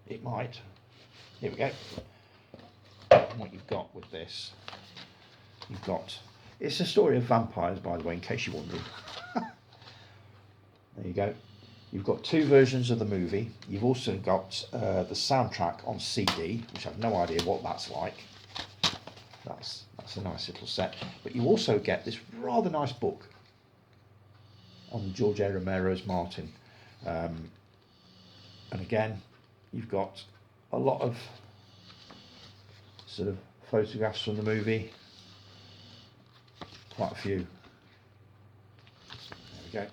It might. Here we go. And what you've got with this, you've got, it's a story of vampires, by the way, in case you're wondering. There you go. You've got 2 versions of the movie. You've also got the soundtrack on CD, which I've no idea what that's like. That's a nice little set. But you also get this rather nice book on George A. Romero's Martin. And again, you've got a lot of sort of photographs from the movie. Quite a few. There we go.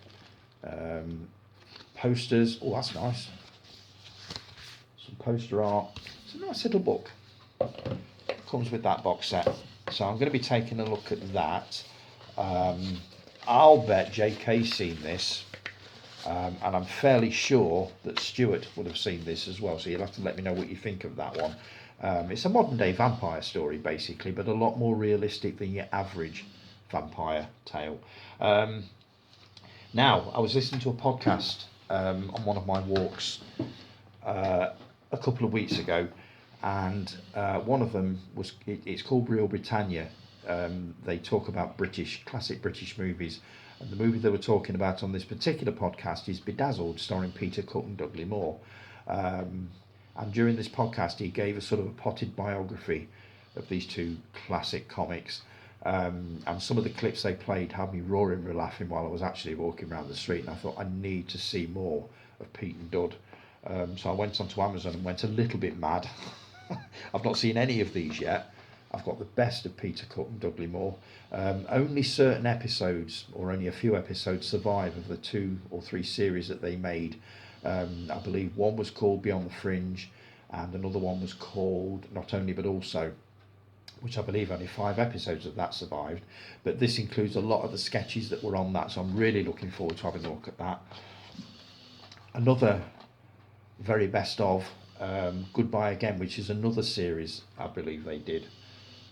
Posters. Oh, that's nice. Some poster art. It's a nice little book. Comes with that box set. So I'm going to be taking a look at that. I'll bet JK's seen this. And I'm fairly sure that Stuart would have seen this as well. So you'll have to let me know what you think of that one. It's a modern day vampire story, basically, but a lot more realistic than your average vampire tale. Now, I was listening to a podcast on one of my walks a couple of weeks ago, and one of them was, it's called Real Britannia. They talk about classic British movies, and the movie they were talking about on this particular podcast is Bedazzled, starring Peter Cook and Dudley Moore. And during this podcast, he gave a sort of a potted biography of these 2 classic comics. And some of the clips they played had me roaring with laughing while I was actually walking around the street, and I thought I need to see more of Pete and Dud. So I went onto Amazon and went a little bit mad. I've not seen any of these yet. I've got the best of Peter Cook and Dudley Moore. Only certain episodes, or only a few episodes, survive of the 2 or 3 series that they made. I believe one was called Beyond the Fringe, and another one was called Not Only But Also, which I believe only 5 episodes of that survived. But this includes a lot of the sketches that were on that, so I'm really looking forward to having a look at that. Another very best of, Goodbye Again, which is another series I believe they did.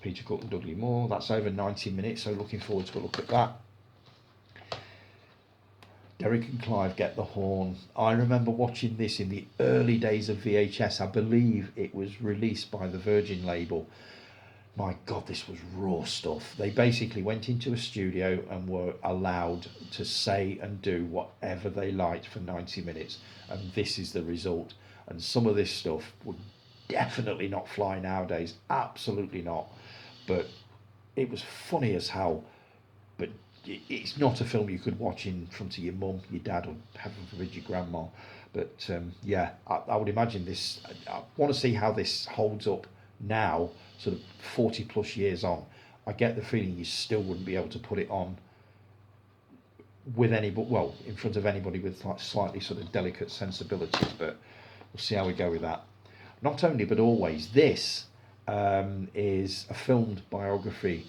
Peter Cook and Dudley Moore, that's over 90 minutes, so looking forward to a look at that. Derek and Clive Get the Horn. I remember watching this in the early days of VHS. I believe it was released by the Virgin label. My God, this was raw stuff. They basically went into a studio and were allowed to say and do whatever they liked for 90 minutes. And this is the result. And some of this stuff would definitely not fly nowadays. Absolutely not. But it was funny as hell. But it's not a film you could watch in front of your mum, your dad, or heaven forbid your grandma. But yeah, I would imagine this. I want to see how this holds up now, sort of 40 plus years on. I get the feeling you still wouldn't be able to put it on with anybody, well, in front of anybody with like slightly sort of delicate sensibilities, but we'll see how we go with that. Not only, but always, this is a filmed biography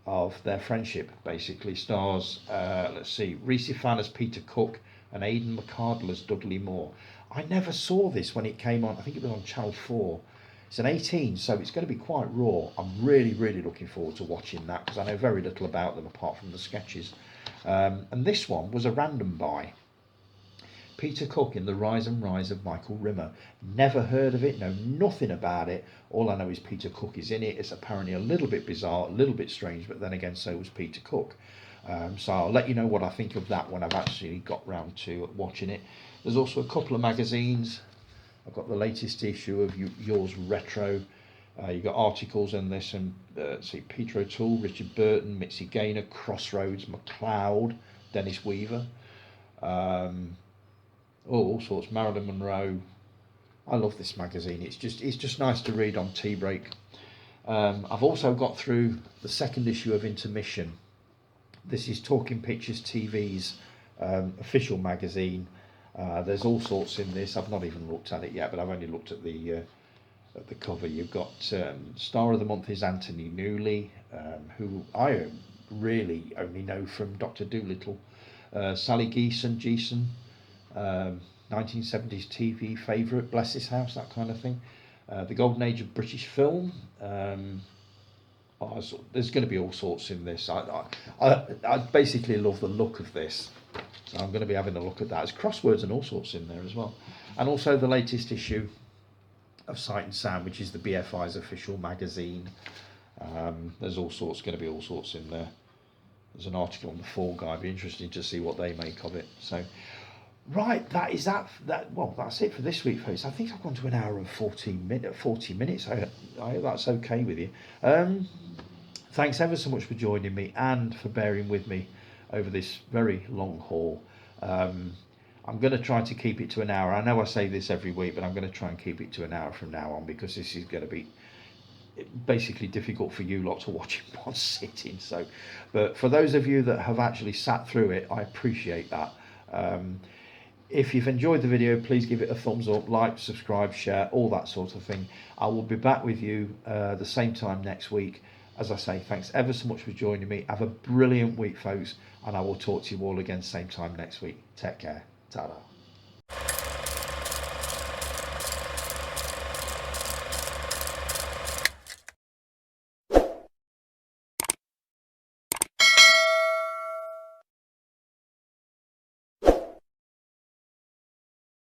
of their friendship, basically. Stars, let's see, Reese Fan as Peter Cook and Aidan McCardle as Dudley Moore. I never saw this when it came on. I think it was on Channel 4. It's an 18, so it's going to be quite raw. I'm really, really looking forward to watching that because I know very little about them apart from the sketches. And this one was a random buy. Peter Cook in The Rise and Rise of Michael Rimmer. Never heard of it, know nothing about it. All I know is Peter Cook is in it. It's apparently a little bit bizarre, a little bit strange, but then again, so was Peter Cook. So I'll let you know what I think of that when I've actually got round to watching it. There's also a couple of magazines. I've got the latest issue of Yours Retro. You've got articles on this, and see, Peter O'Toole, Richard Burton, Mitzi Gaynor, Crossroads, MacLeod, Dennis Weaver. All sorts, Marilyn Monroe. I love this magazine. It's just nice to read on tea break. I've also got through the second issue of Intermission. This is Talking Pictures TV's official magazine. There's all sorts in this. I've not even looked at it yet, but I've only looked at the cover. You've got Star of the Month is Anthony Newley, who I really only know from Dr. Dolittle. Sally Geeson, 1970s TV favourite, Bless This House, that kind of thing. The Golden Age of British Film. There's going to be all sorts in this. I basically love the look of this. So I'm going to be having a look at that. There's crosswords and all sorts in there as well. And also the latest issue of Sight and Sound, which is the BFI's official magazine. There's all sorts, going to be all sorts in there. There's an article on the Fall Guy. Be interesting to see what they make of it. So, right, that's it for this week, folks. I think I've gone to an hour and 40 minutes. I hope that's okay with you. Thanks ever so much for joining me and for bearing with me over this very long haul. I'm going to try to keep it to an hour. I know I say this every week, but I'm going to try and keep it to an hour from now on, because this is going to be basically difficult for you lot to watch in one sitting. So, but for those of you that have actually sat through it, I appreciate that. If you've enjoyed the video, please give it a thumbs up, like, subscribe, share, all that sort of thing. I will be back with you the same time next week. As I say, thanks ever so much for joining me. Have a brilliant week, folks, and I will talk to you all again same time next week. Take care. Ta-da.